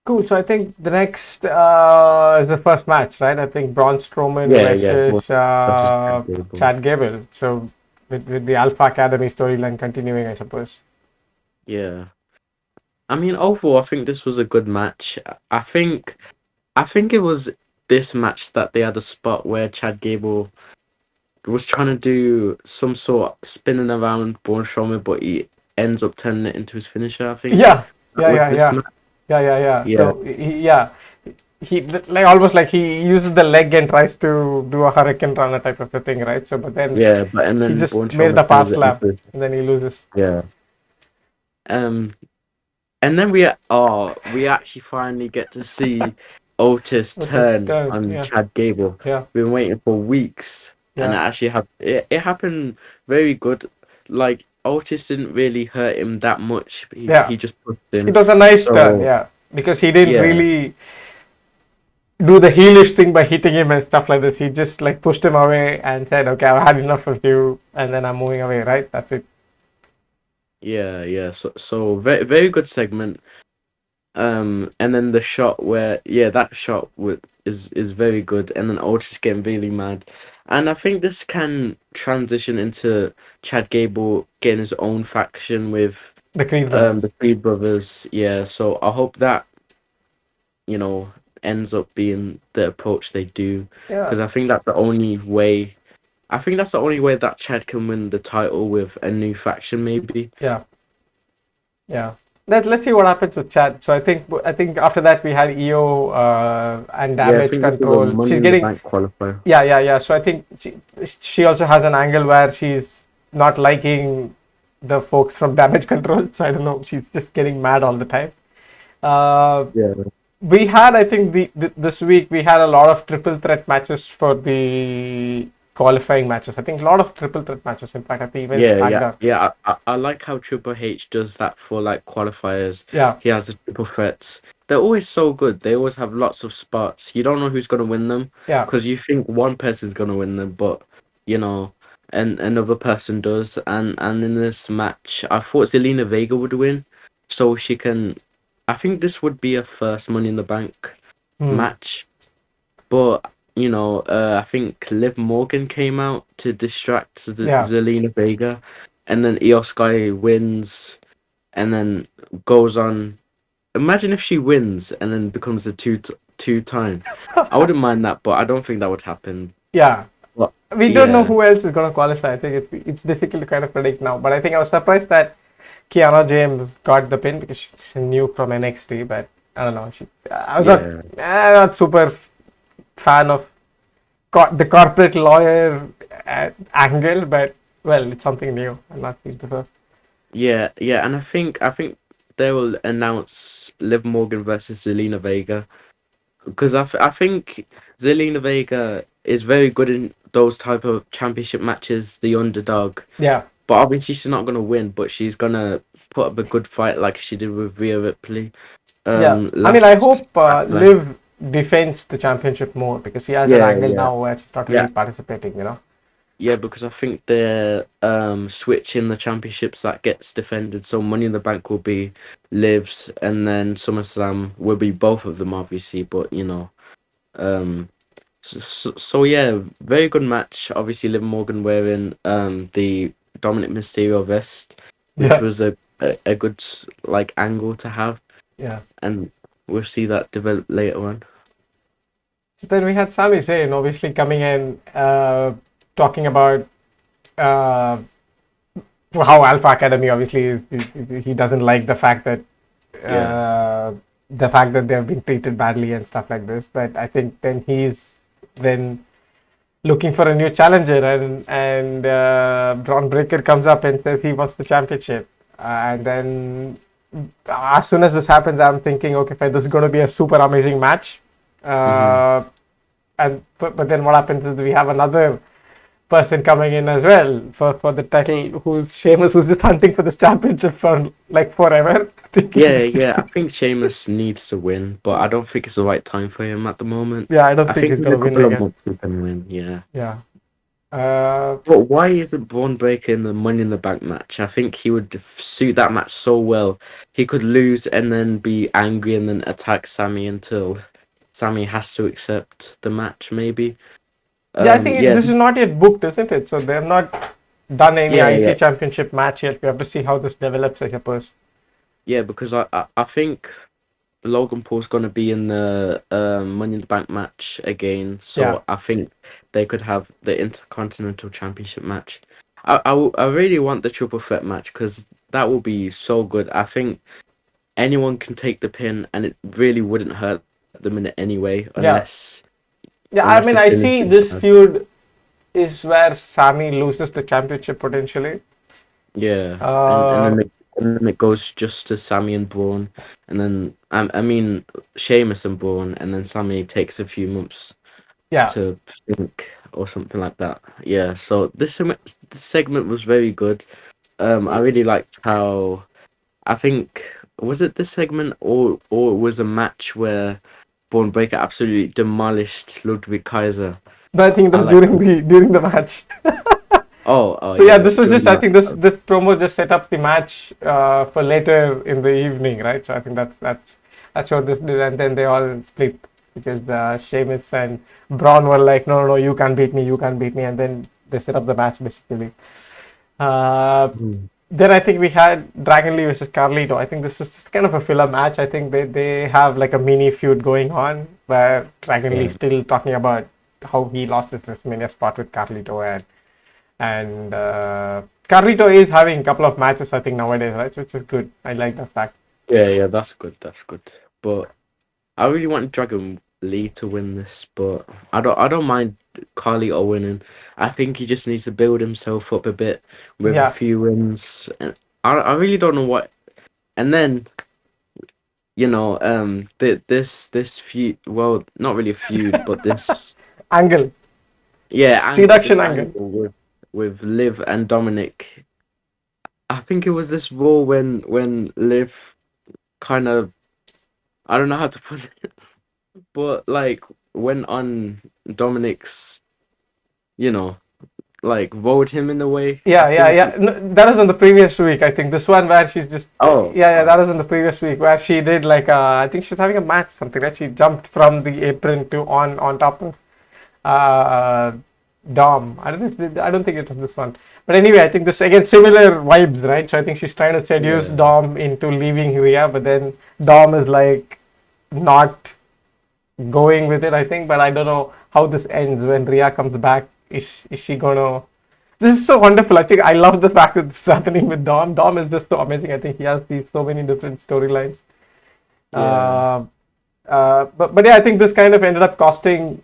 Cool. So I think the next is the first match, right? I think Braun Strowman Yeah. versus Versus Chad Gable. Chad Gable. So with the Alpha Academy storyline continuing, I suppose. Yeah. I mean, overall, I think this was a good match. I think it was this match that they had a spot where Chad Gable was trying to do some sort of spinning around Braun Strowman, but he ends up turning it into his finisher. I think Yeah, that was this match. yeah. Yeah, So he like almost like he uses the leg and tries to do a hurricane runner type of a thing, right? So but then yeah, but and he then just Braun made it a Strowman pass turns it slam into his, and then he loses. yeah. Um, and then we actually finally get to see Otis Okay, turn turn. on Yeah, Chad Gable. yeah, Been waiting for weeks, and yeah, it happened very good. Like Otis didn't really hurt him that much. yeah. He just pushed It him. was a nice turn, So yeah, because he didn't yeah, really do the heelish thing by hitting him and stuff like this. He just like pushed him away and said, "Okay, I've had enough of you," and then I'm moving away. Right? That's it. yeah. So very good segment. And then the shot where that shot is very good, and then Otis getting really mad, and I think this can transition into Chad Gable getting his own faction with The Creed brothers. the Creed brothers. Yeah, so I hope that you know ends up being the approach they do, Yeah, because I think that's the only way. I think that's the only way that Chad can win the title with a new faction, maybe. yeah. Yeah. let's see what happens with Chad. So I think after that we had EO and Yeah, I damage think this was a control. Money She's in the getting Bank qualifier. yeah. So I think she also has an angle where she's not liking the folks from damage control. So I don't know. She's just getting mad all the time. Uh, Yeah, we had I think this week we had a lot of triple threat matches for the qualifying matches. I think a lot of triple threat matches. In fact, I think even SmackDown. yeah. I like how Triple H does that for like qualifiers. Yeah, He has the triple threats. They're always so good. They always have lots of spots. You don't know who's gonna win them yeah, because you think one person's gonna win them, but you know, and another person does. And in this match, I thought Zelina Vega would win, so she can. I think this would be a first Money in the Bank hmm. match. But I think Liv Morgan came out to distract Yeah. Zelina Vega, and then Io Sky wins, and then goes on. Imagine if she wins and then becomes a two time. I wouldn't mind that, but I don't think that would happen. Yeah, But we don't know yeah, who else is going to qualify. I think it's difficult to kind of predict now. But I think I was surprised that Kiana James got the pin because she's new from NXT. But I don't know. I was yeah, not super fan of the corporate lawyer angle, but well, it's something new. I'm not seen before. yeah, and I think they will announce Liv Morgan versus Zelina Vega. Because I think Zelina Vega is very good in those type of championship matches, the underdog. Yeah, But obviously she's not gonna win, but she's gonna put up a good fight like she did with Rhea Ripley. yeah. I mean, I Last hope Backlash. Liv defends the championship more because she has an Yeah, angle yeah, now where she's not really yeah, participating. yeah. Because I think they're switching the championships that gets defended. So Money in the Bank will be Liv's, and then SummerSlam will be both of them, obviously. But um. So yeah, very good match. Obviously, Liv Morgan wearing the Dominic Mysterio vest, which Yeah, was a good like angle to have, yeah. and we'll see that develop later on. So then we had Sami Zayn obviously coming in, talking about uh, how Alpha Academy obviously he doesn't like Yeah. the fact that they've been treated badly and stuff like this. But I think then he's then looking for a new challenger, and Braun Breaker comes up and says he wants the championship, and then as soon as this happens, I'm thinking, okay, fine, this is going to be a super amazing match. hmm Uh, but then what happens is we have another person coming in as well for the title, who's Sheamus, who's just hunting for this championship for like forever. Yeah. I think Sheamus needs to win, but I don't think it's the right time for him at the moment. Yeah, I don't I think think he's in a gonna win couple of again. months he can win. Yeah. Yeah. Uh, But why isn't Braun Breaker in the Money in the Bank match? I think he would suit that match so well. He could lose and then be angry and then attack Sammy until Sammy has to accept the match, maybe. yeah, I think Yeah, this is not yet booked, isn't it? So they've not done any IC yeah. championship match yet. We have to see how this develops, I suppose. Yeah, because I think Logan Paul's gonna be in the Money in the Bank match again, Yeah. so I think they could have the Intercontinental Championship match. I really want the triple threat match because that will be so good. I think anyone can take the pin, and it really wouldn't hurt them in it anyway, Yeah. unless Yeah, I unless mean, the I pin is see really this bad. feud is where Sami loses the championship potentially. Yeah, Uh, and then it goes just to Sammy and Braun, and then I mean Sheamus and Braun, and then Sammy takes a few months yeah. to think or something like that. Yeah, so this segment was very good. I really liked how I think was it this segment or it was a match where Braun Breaker absolutely demolished Ludwig Kaiser. But I think I that's like during the match. oh So yeah, yeah this was during just. I that think this promo just set up the match for later in the evening, right? So I think that's what this did, and then they all split because Sheamus and Braun were like, no, you can't beat me, you can't beat me, and then they set up the match basically. Uh, Mhm. then I think we had Dragon Lee versus Carlito. I think this is just kind of a filler match. I think they have like a mini feud going on where Dragon Lee Yeah. still talking about how he lost his WrestleMania spot with Carlito, and Carlito is having a couple of matches I think nowadays, right? Which is good. I like that fact. Yeah, that's good. That's good. But I really want Dragon Lee to win this, but I don't mind Carlito winning. I think he just needs to build himself up a bit with a Yeah, few wins. And I really don't know what. And then this feud. Well, not really a feud, but this angle, angle, seduction this angle. angle with Liv and Dominic. I think it was this Raw when Liv kind of, I don't know how to put it, but like went on Dominic's, you know, like rode him in a way. I Yeah, yeah, think. yeah. No, that was on the previous week, I think. This one where she's just Oh, yeah, that was on the previous week where she did like I think she was having a match something, right? She jumped from the apron to on top of uh, Dom. I don't think it was this one. But anyway, I think this again similar vibes, right? So I think she's trying to seduce yeah, Dom into leaving Rhea, but then Dom is like not going with it, I think. But I don't know how this ends when Rhea comes back. Is she gonna? This is so wonderful. I think I love the fact that this is happening with Dom. Dom is just so amazing. I think he has these so many different storylines. yeah, Uh, but yeah, I think this kind of ended up costing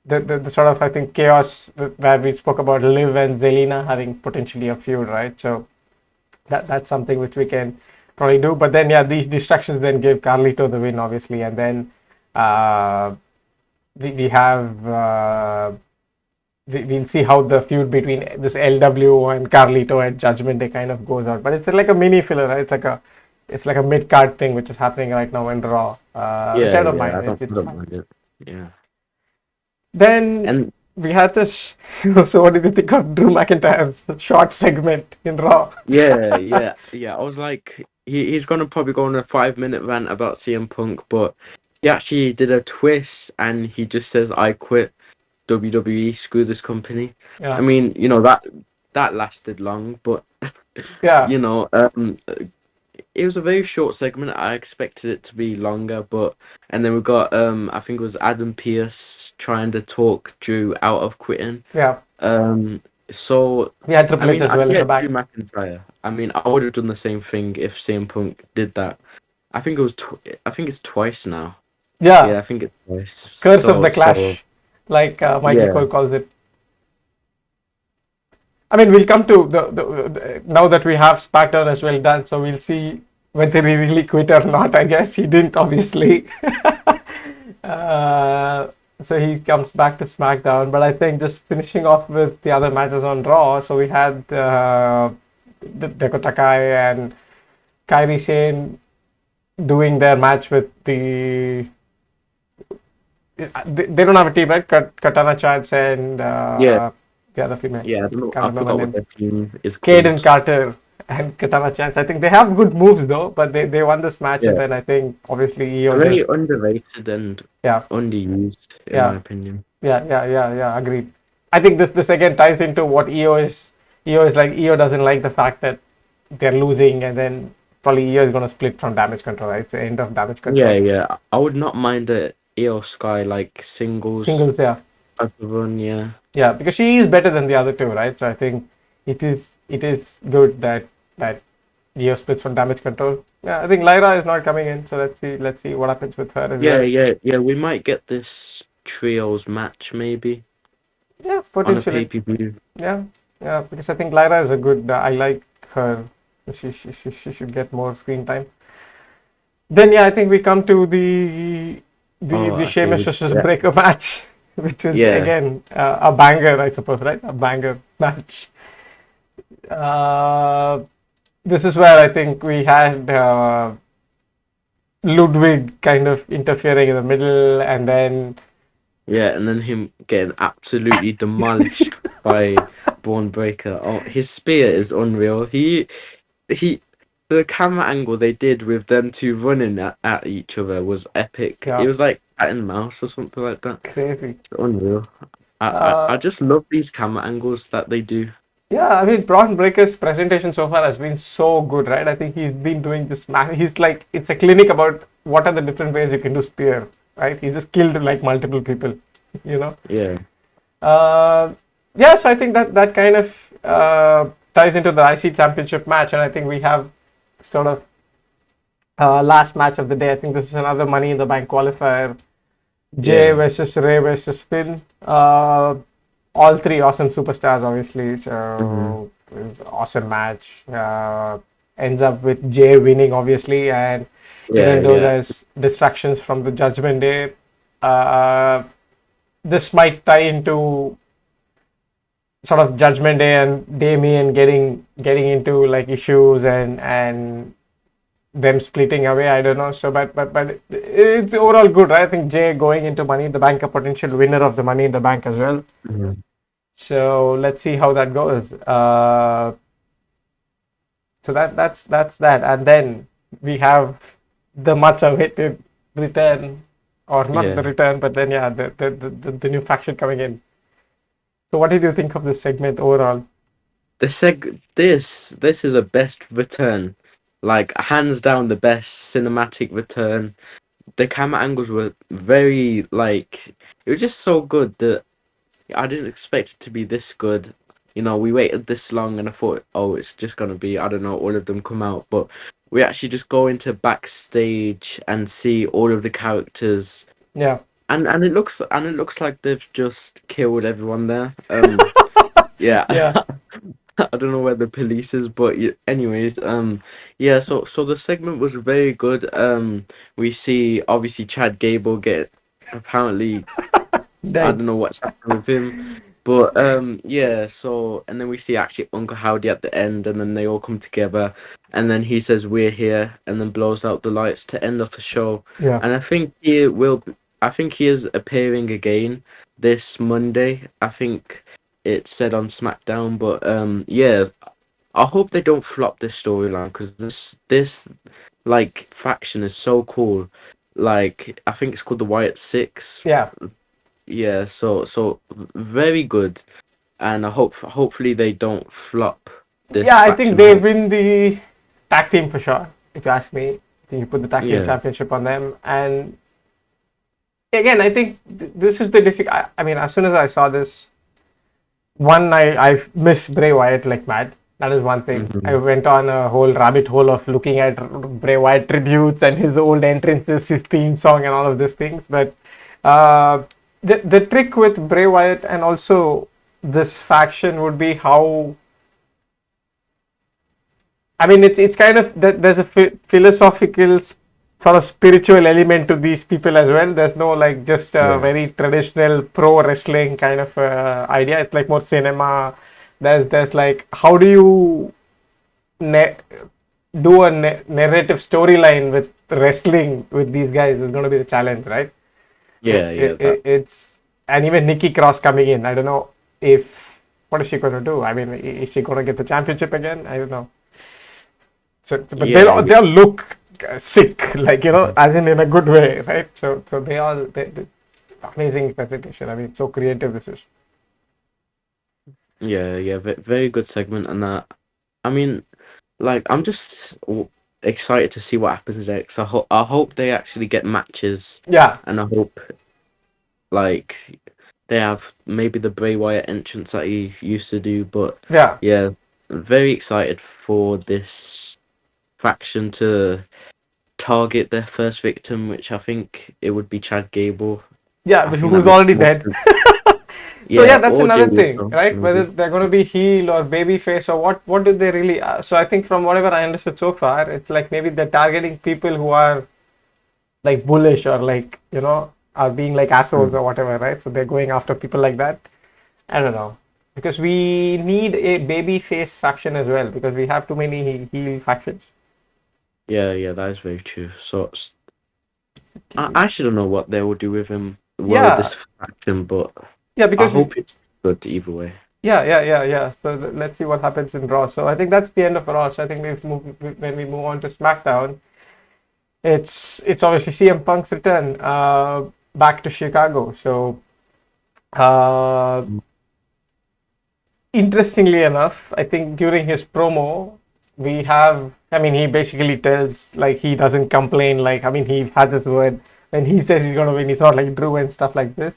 the sort of I think chaos where we spoke about Liv and Zelina having potentially a feud, right? So that's something which we can probably do. But then yeah, these distractions then gave Carlito the win, obviously, and then uh, we have we'll see how the feud between this LW and Carlito at Judgment Day kind of goes out. But it's like a mini filler, right? It's like a mid card thing which is happening right now in Raw, which I don't yeah. mind. It's I don't fine. mind it. Yeah, Then and we had this. So what did you think of Drew McIntyre's short segment in Raw? yeah. I was like, he's gonna probably go on a 5 minute rant about CM Punk, but he actually did a twist and he just says, "I quit WWE, screw this company." I Yeah, mean, that lasted long, but yeah, you know, it was a very short segment. I expected it to be longer, but and then we got I think it was Adam Pearce trying to talk Drew out of quitting. yeah. Um, so We had I Triple H mean, as I well in the get Drew back. McIntyre. I mean, I would have done the same thing if CM Punk did that. I think it was I think it's twice now. Yeah, Yeah, I think it's twice. curse of So the so clash, like Michael yeah, Cole calls it. I mean, we'll come to the now that we have SmackDown as well done, so we'll see whether he really quit or not. I guess he didn't, obviously. uh, so he comes back to SmackDown, but I think just finishing off with the other matches on Raw. So we had Dakota Kai and Kairi Sane doing their match with they don't have a team, right? Katana Chance and yeah, the other female. yeah. I don't know. Can't I remember forgot what name. their team is Caden called. Carter and Katana Chance. I think they have good moves though, but they won this match, and Yeah, then I think obviously EO they're very just underrated and yeah underused, in my yeah opinion. yeah agreed. I think this again ties into what EO is. EO is like EO doesn't like the fact that they're losing, and then probably EO is going to split from Damage Control. Right, it's the end of Damage Yeah, Control. yeah. I would not mind a EO Sky like singles Singles, yeah. type of run. Yeah, Yeah, because she is better than the other two, right? So I think it is good that Dio splits from Damage Control. Yeah, I think Lyra is not coming in, so let's see what happens with her as well. yeah. We might get this trios match maybe Yeah, on a potentially. pay-per-view. Yeah, yeah, because I think Lyra is a good. I like her. She should get more screen time. Then yeah, I think we come to Oh, the okay. Sheamus versus Yeah, Breaker match, which is yeah, again a banger, I suppose, right? A banger match. Uh, this is where I think we had Ludwig kind of interfering in the middle, and then yeah. And then him getting absolutely demolished by Braun Breaker. Oh, his spear is unreal. He the camera angle they did with them two running at each other was epic. It yeah, was like cat and mouse or something like that. crazy. It's unreal. I Uh, just love these camera angles that they do. yeah, I mean, Braun Breaker's presentation so far has been so good, right? I think he's been doing this. He's like it's a clinic about what are the different ways you can do spear, right? He just killed like multiple people, you know. Yeah, Uh, yeah, so I think that kind of ties into the IC championship match, and I think we have sort of Last match of the day. I think this is another Money in the Bank qualifier. Jay Yeah. versus Ray versus Finn. All three awesome superstars, obviously. Hmm. So it's an awesome match. Ends up with Jay winning, obviously, and Yeah, even though yeah, there's distractions from the Judgment Day, uh, this might tie into sort of Judgment Day and Damien getting into like issues and them splitting away. I don't know. So, but it's overall good, right? I think Jay going into Money in the Bank, a potential winner of the Money in the Bank as well. mhm. So let's see how that goes. So that's that, and then we have the much awaited return, or not the Yeah. return, but then yeah, the new faction coming in. So what did you think of this segment overall? This is a best return, like hands down the best cinematic return. The camera angles were very like it was just so good that I didn't expect it to be this good. You know, we waited this long and I thought, oh, it's just gonna be, I don't know, all of them come out, but we actually just go into backstage and see all of the characters, Yeah, and it looks like they've just killed everyone there. Yeah, yeah, I don't know where the police is, but anyways, yeah. So the segment was very good. We see obviously Chad Gable get apparently I dead. don't know what's happening with him. But yeah, so and then we see actually Uncle Howdy at the end and then they all come together and then he says we're here and then blows out the lights to end off the show. Yeah, And I think he is appearing again this Monday. I think it said on SmackDown, but yeah, I hope they don't flop this storyline because this like faction is so cool. Like I think it's called the Wyatt Six. yeah, Yeah, so very good, and I hopefully they don't flop this yeah. I think faction. they Hope win the tag team for sure. If you ask me, I think you put the tag team yeah, championship on them, and again, I think this is the difficult. I mean, as soon as I saw this, one, I miss Bray Wyatt like mad. That is one thing. I hmm went on a whole rabbit hole of looking at Bray Wyatt tributes and his old entrances, his theme song, and all of these things. But uh, the trick with Bray Wyatt and also this faction would be how, I mean, it's kind of there's a philosophical sort of spiritual element to these people as well. There's no like just a yeah, very traditional pro wrestling kind of idea. It's like more cinema. There's like how do you na- do a narrative storyline with wrestling with these guys is going to be the challenge, right? yeah, that It's, and even Nikki Cross coming in. I don't know if what is she going to do. I mean, is she going to get the championship again? I don't know. But yeah, they all look sick, like as in a good way, right? So they amazing presentation. I mean, so creative this is. yeah, very good segment, and that I mean, like I'm just excited to see what happens next. I hope they actually get matches, Yeah, and I hope like they have maybe the Bray Wyatt entrance that he used to do, but yeah, yeah, I'm very excited for this faction to target their first victim, which I think it would be Chad Gable. yeah. I But think that who's makes already more dead? sense. So yeah, Yeah, that's or Jay another thing, Uso, right? Whether maybe. they're going to be heel or baby face or what did they really? So I think from whatever I understood so far, it's like maybe they're targeting people who are like bullish or like are being like assholes Mm. or whatever, right? So they're going after people like that. I don't know, because we need a baby face faction as well because we have too many heel factions. Yeah, that is very true. So I actually don't know what they will do with him, well, with Yeah, this faction, but yeah, I because hope it's good either way. yeah. So let's see what happens in Raw. So I think that's the end of Raw. So I think when we move on to SmackDown, it's obviously CM Punk's return back to Chicago. So uh, interestingly enough, I think during his promo, we have, I mean, he basically tells, like, he doesn't complain. Like, I mean, he has his word. When he says he's going to win, he's not like Drew and stuff like this.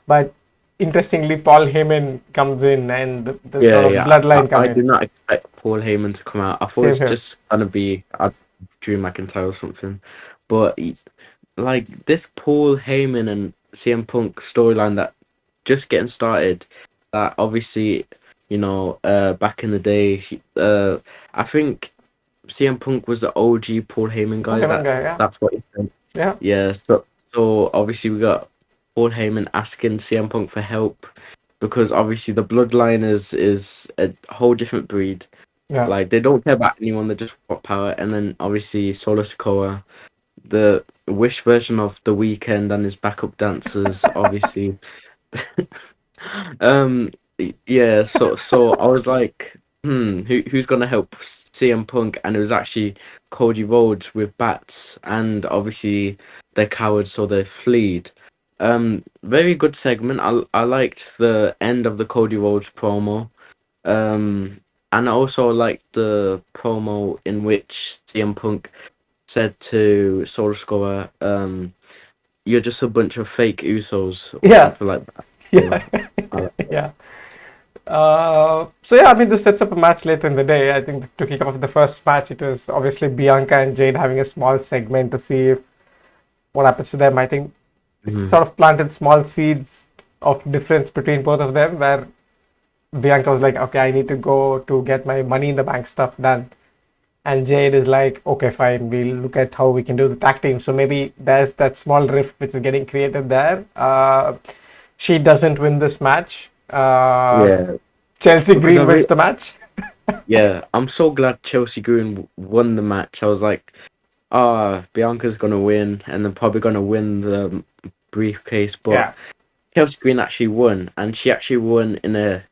But interestingly, Paul Heyman comes in and the sort of Yeah, bloodline come I in. did not expect Paul Heyman to come out. I thought Same it's here. just gonna be Drew McIntyre or something. But like this Paul Heyman and CM Punk storyline that just getting started. That obviously, back in the day, I think CM Punk was the OG Paul Heyman Paul guy. Heyman guy, yeah, That's what he said. yeah, Yeah. So obviously we got Paul Heyman asking CM Punk for help because obviously the bloodline is a whole different breed. yeah. Like they don't care about anyone, they just want power. And then obviously Solo Sikoa, the Wish version of The Weeknd and his backup dancers, obviously. um, yeah. So I was like, who's gonna help CM Punk? And it was actually Cody Rhodes with bats, and obviously they're cowards, so they fleed. Very good segment. I liked the end of the Cody Rhodes promo. Um, and I also liked the promo in which CM Punk said to Soul Scorer, "You're just a bunch of fake Usos" or Yeah, something like that. So yeah, I like that. yeah. So yeah, I mean, this sets up a match later in the day. I think to kick off the first match, it was obviously Bianca and Jade having a small segment to see what happens to them. I think it Mhm. sort of planted small seeds of difference between both of them, where Bianca was like, "Okay, I need to go to get my Money in the Bank stuff done," and Jade is like, "Okay, fine, we'll look at how we can do the tag team." So maybe there's that small rift which is getting created there. She doesn't win this match. Yeah, Chelsea because Green wins the match. yeah, I'm so glad Chelsea Green won the match. I was like, Bianca's gonna win, and they're probably gonna win the briefcase, but Yeah, Chelsea Green actually won, and she actually won in a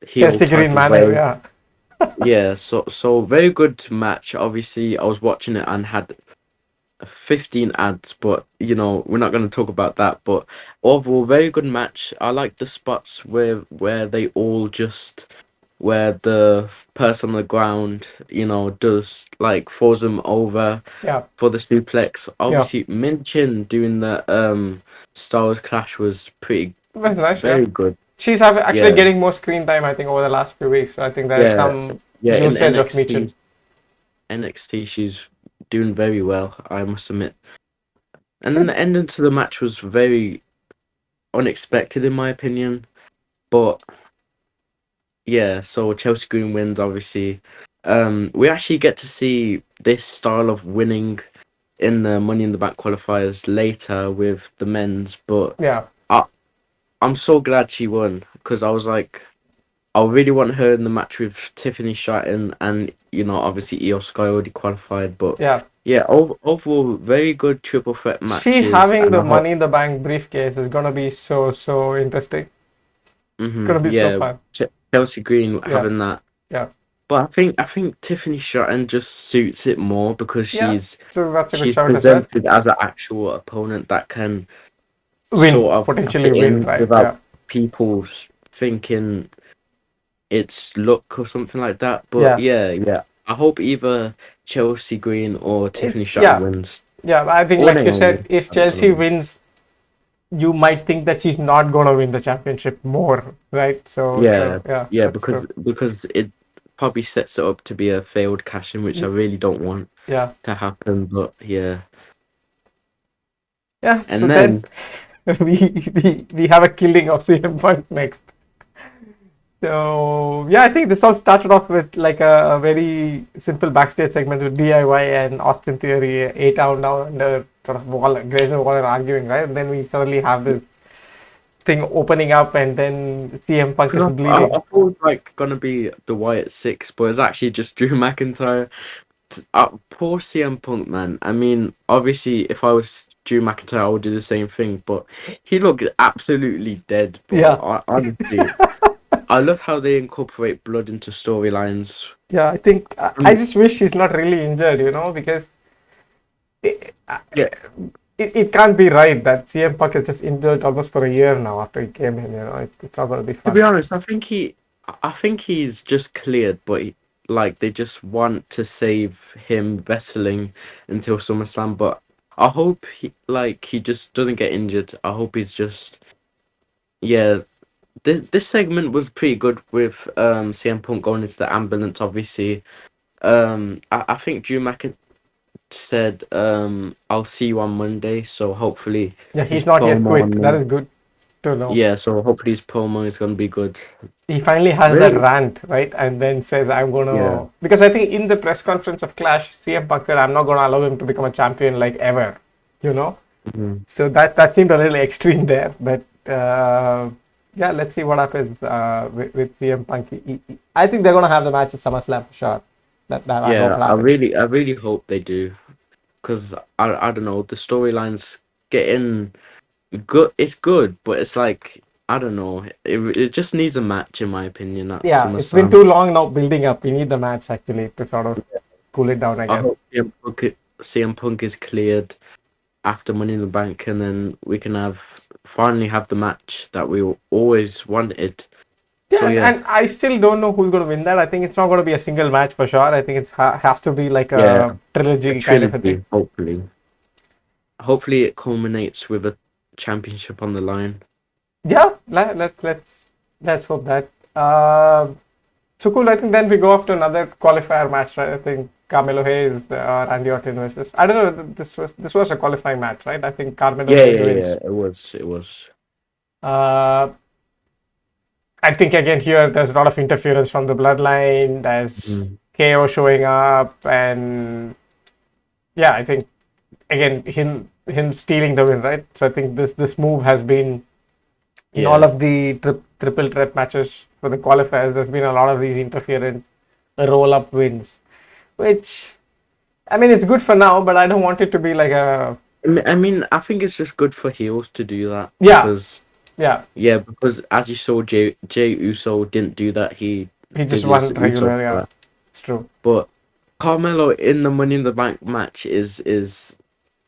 heel Chelsea type Green of manner. way. Yeah, Yeah, so very good match. Obviously, I was watching it and had 15 ads, but we're not going to talk about that. But overall, very good match. I like the spots where they all just where the person on the ground, does like throws them over yeah, for the suplex. yeah. Obviously, Minchin doing the Star Wars Clash was pretty That's nice. Yeah, very good. she's actually Yeah, getting more screen time. I think over the last few weeks. So I think there's yeah, some yeah. In usage of Michin. NXT, she's doing very well, I must admit. And then the ending to the match was very unexpected, in my opinion. But yeah, so Chelsea Green wins, obviously. We actually get to see this style of winning in the Money in the Bank qualifiers later with the men's, but Yeah, I, I'm so glad she won because I was like, I really want her in the match with Tiffany Stratton and, obviously Io Sky already qualified, but yeah. yeah, overall, very good triple threat She matches, having and the I hope, Money in the Bank briefcase is gonna be so interesting. Gonna be so yeah, fun. Chelsea Green Yeah, having that. yeah, But I think Tiffany Stratton just suits it more because yeah. she's So that's a good she's shout as well. presented as an actual opponent that can Win, sort of potentially fit win, in right? without Yeah, people thinking it's luck or something like that. But yeah. yeah, yeah. I hope either Chelsea Green or Tiffany Stratton Yeah, wins. yeah. I think, Or like you said, Naomi. if I don't Chelsea know. wins, you might think that she's not gonna win the championship more, right? So Yeah, yeah, yeah, that's because true. because it probably sets it up to be a failed cash in, which I Y- really don't want Yeah, to happen. But yeah, yeah. So and then then we have a killing of CM Punk next. So yeah, I think this all started off with like a very simple backstage segment with DIY and Austin Theory, A-Town down under sort of wall, Grayson Waller arguing, right? And then we suddenly have this thing opening up, and then CM Punk is because I bleeding. thought it was like gonna be the Wyatt Six, but it's actually just Drew McIntyre. Poor CM Punk, man. I mean, obviously, if I was Drew McIntyre, I would do the same thing. But he looked absolutely dead, bro. Yeah, Honestly, I love how they incorporate blood into storylines. yeah. I think I Um, just wish he's not really injured, because it, yeah, it can't be right that CM Punk is just injured almost for a year now after he came in. It's not gonna be to fun. be honest, I think he's just cleared, but like they just want to save him wrestling until SummerSlam. But I hope he just doesn't get injured. I hope he's just yeah. This segment was pretty good with CM Punk going into the ambulance. Obviously, I think said, I'll see you on Monday. So hopefully Yeah, his he's not yet promo quit. on That Monday. is good to know. Yeah, so hopefully his promo is gonna be good. He finally has that Really? rant, right? And then says, I'm going Yeah. to. Because I think in the press conference of Clash, CM Punk said, I'm not going to allow him to become a champion like ever, you know? Mhm. So that seemed a little extreme there. But yeah, let's see what happens with CM Punk. I think they're going to have the match at SummerSlam for sure. That I hope Yeah, happens. I really hope they do, because I don't know, the storyline's getting good. It's good, but it's like I don't know. It just needs a match, in my opinion, at Yeah, it's been SummerSlam. too long now building up. We need the match actually to sort of cool it down I again. hope CM Punk is cleared after Money in the Bank, and then we can finally have the match that we always wanted. Yeah, So yeah, and I still don't know who's going to win that. I think it's not going to be a single match for sure. I think it has to be like yeah, a a trilogy kind of a thing. trilogy. Hopefully it culminates with a championship on the line. Yeah, let's hope that. So cool. I think then we go off to another qualifier match, right? I think Carmelo Hayes, Randy Orton versus. I don't know. This was a qualifying match, right? I think Carmelo Yeah, Hayes yeah, wins. yeah. It was. Uh, I think again here there's a lot of interference from the bloodline. There's Mhm. KO showing up, and yeah, I think again him stealing the win, right? So I think this move has been in all Yeah, of the triple threat matches for the qualifiers. There's been a lot of these interference roll up wins, which I mean it's good for now, but I don't want it to be like a I think it's just good for heels to do that yeah because yeah. because as you saw, Jay Uso didn't do that. He He just did his won Uso regular, yeah. crap. It's true. But Carmelo in the Money in the Bank match is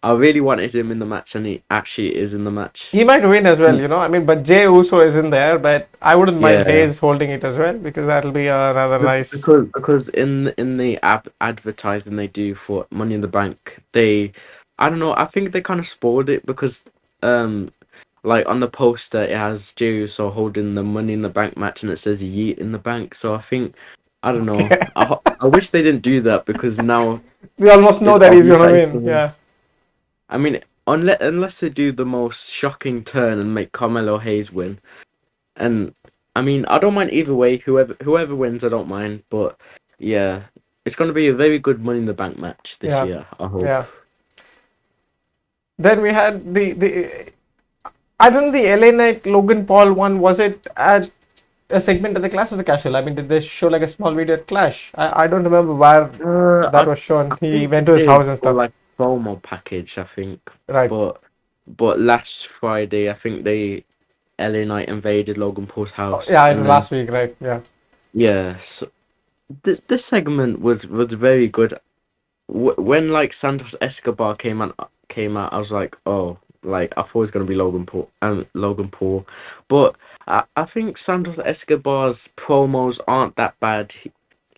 I really wanted him in the match, and he actually is in the match. He might win as well, Mm. you know. I mean, but Jay Uso is in there, but I wouldn't mind Yeah, Hayes holding it as well because that'll be another nice. because in the advertising they do for Money in the Bank, I don't know, I think they kind of spoiled it because um like on the poster it has Jey Uso holding the Money in the Bank match and it says Yeet in the Bank. So I think I don't know. I wish they didn't do that because now We almost know it's that he's obvious gonna that he's win. gonna win. Yeah, I mean, unless they do the most shocking turn and make Carmelo Hayes win, and I mean, I don't mind either way. Whoever wins, I don't mind. But yeah, it's gonna be a very good Money in the Bank match this yeah, year. I hope. yeah. Then we had the I don't know the LA Knight Logan Paul one. Was it at a segment of the Clash of the Castle? I mean, did they show like a small video at Clash? I don't remember where that I was shown. I He think went they to his did house and for stuff. like promo package. I think, Right. but last Friday, I think they LA Knight invaded Logan Paul's Oh, house, yeah, it and was then last week, right? Yeah. yes, this segment was very good. When like Santos Escobar came out, I was like, oh, like I thought it was gonna be Logan Paul, but I think Santos Escobar's promos aren't that bad.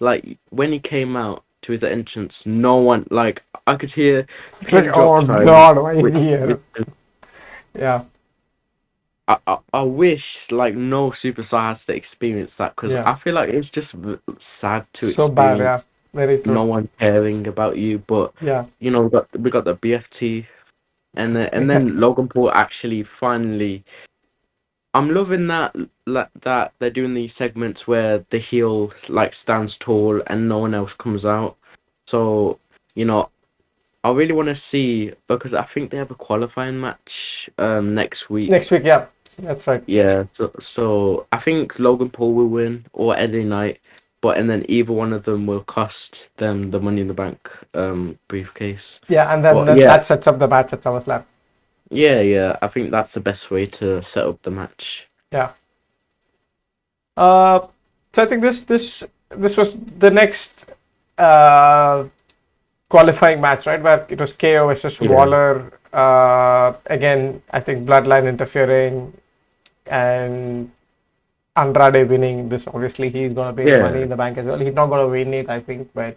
Like when he came out to his entrance, no one like I could hear It's like, pin drop oh silence, God, why is he here? Yeah, I wish like no superstar has to experience that because yeah. I feel like it's just sad to So bad, yeah. experience Very true. no one caring about you. But Yeah. we got the BFT, and then Logan Paul actually finally. I'm loving that they're doing these segments where the heel like stands tall and no one else comes out. So you know I really want to see because I think they have a qualifying match next Next week. week, yeah. That's right. Yeah, so I think Logan Paul will win or Eddie Knight, but and then either one of them will cost them the Money in the Bank briefcase. Yeah, and then But yeah, that sets up the match at SummerSlam. yeah, I think that's the best way to set up the match. Yeah. Uh, so I think this was the next uh, qualifying match, right? Where it was KO versus Yeah, Waller. Again, I think Bloodline interfering and Andrade winning. This obviously he's gonna be in Money yeah. in the Bank as well. He's not gonna win it, I think, but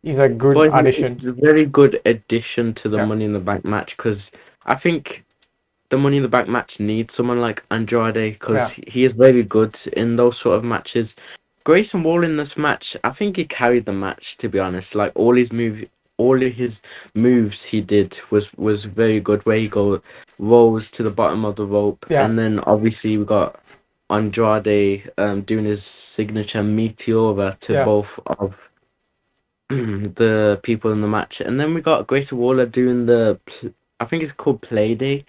he's a good But addition. he's a very good addition to the Yeah, Money in the Bank match because I think the Money in the Bank match needs someone like Andrade because yeah, he is very good in those sort of matches. Grayson Waller in this match, I think he carried the match to be honest. Like all of his moves he did was very good. Where he rolls to the bottom of the rope, Yeah, and then obviously we got Andrade doing his signature meteora to yeah. both of the people in the match, and then we got Grayson Waller doing I think it's called Play Day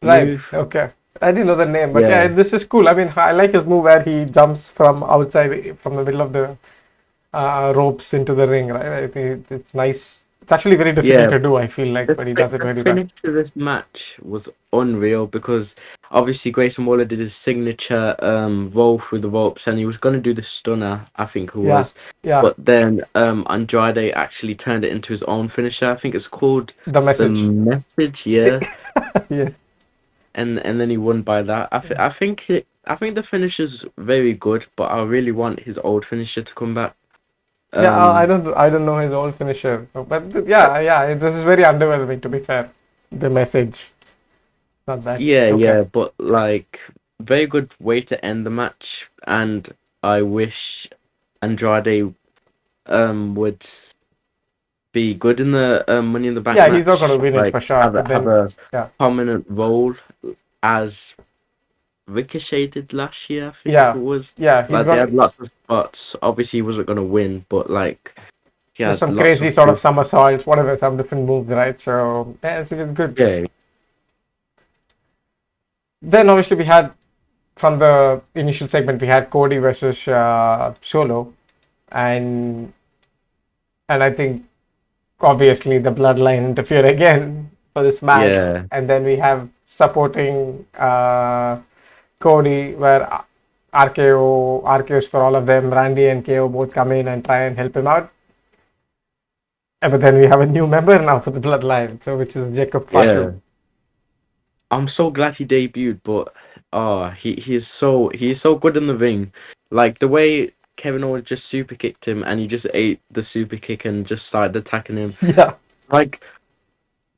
Right. move. Okay. I didn't know the name, but yeah, Yeah, this is cool. I mean, I like his move where he jumps from outside, from the middle of the ropes into the ring. Right. I think it's nice. It's actually very difficult yeah. to do. I feel like, but he does it The very well. finish to this match was unreal because obviously Grayson Waller did his signature roll through the ropes and he was gonna do the stunner, I think it Yeah. was. Yeah. But then Andrade actually turned it into his own finisher. I think it's called The the message. message, yeah. Yeah. And then he won by that. I think the finish is very good, but I really want his old finisher to come back. Yeah. Um, I don't know his old finisher, but yeah, yeah. This is very underwhelming. To be fair, the message. Not that. yeah, Okay. yeah, but like very good way to end the match, and I wish Andrade would be good in the Money in the Bank Yeah, he's not going to match, win it for like sure. But have then, a yeah, prominent role as Ricochet did last year, I think it yeah, was. yeah. He's Like they gonna. had lots of spots. Obviously, he wasn't gonna win, but like he There's had some lots crazy of sort of good. somersaults, whatever, some different moves, right? So yeah, it's good. Yeah, Then obviously we had from the initial segment we had Cody versus Solo, and I think obviously the bloodline interfere again for this match, yeah, and then we have supporting Cody where RKO's for all of them. Randy and KO both come in and try and help him out. But then we have a new member now for the bloodline, so which is Jacob yeah. FATU. I'm so glad he debuted, but he's so good in the ring. Like the way Kevin Owens just super kicked him and he just ate the super kick and just started attacking him. Yeah. Like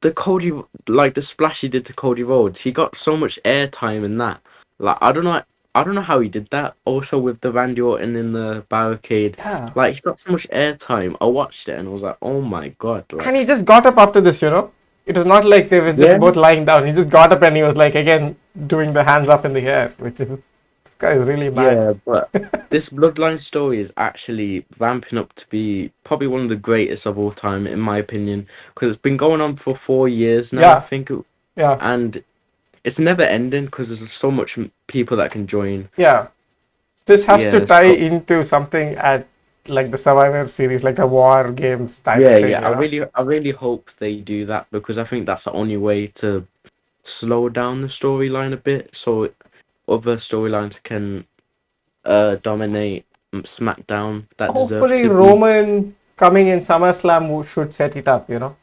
the Cody like the splash he did to Cody Rhodes, he got so much airtime in that. Like I don't know how he did that. Also with the Randy Orton in the barricade. Yeah. Like he got so much airtime. I watched it and I was like, oh my god, And he like just got up after this, you know. It was not like they were just yeah. both lying down. He just got up and he was like again doing the hands up in the air, which is this guy is really mad. Yeah, but this Bloodline story is actually ramping up to be probably one of the greatest of all time, in my opinion, because it's been going on for 4 years now, I Yeah, think, yeah, and it's never ending because there's so much people that can join. yeah. This has to Yeah, tie so into something at like the Survivor series, like a war games type yeah, thing, yeah, you know. I really hope they do that because I think that's the only way to slow down the storyline a bit, so other storylines can dominate SmackDown that deserve Hopefully, to be. Roman coming in SummerSlam should set it up, you know.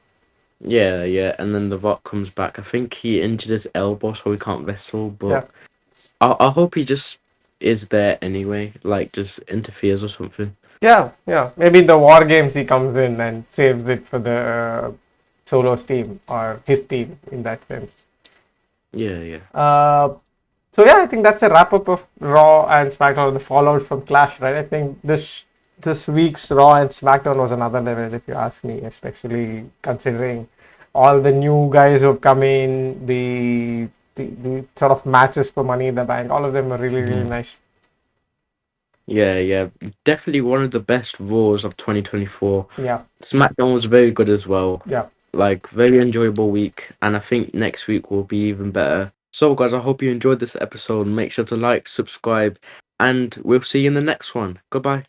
Yeah, yeah, and then The Rock comes back. I think he injured his elbow, so he can't wrestle. Yeah, But I hope he just is there anyway, like just interferes or something. yeah, yeah. Maybe in the war games he comes in and saves it for the Solo's team or his team in that sense. Yeah, yeah, Uh, so yeah, I think that's a wrap up of Raw and SmackDown, the fallout from Clash, right? I think this week's Raw and SmackDown was another level, if you ask me, especially considering all the new guys who have come in, the sort of matches for Money in the Bank, all of them are really really Mhm. nice. Yeah, yeah. Definitely one of the best Raws of 2024. Yeah, SmackDown was very good as well. yeah. Like very enjoyable week, and I think next week will be even better. So, guys, I hope you enjoyed this episode. Make sure to like, subscribe, and we'll see you in the next one. Goodbye.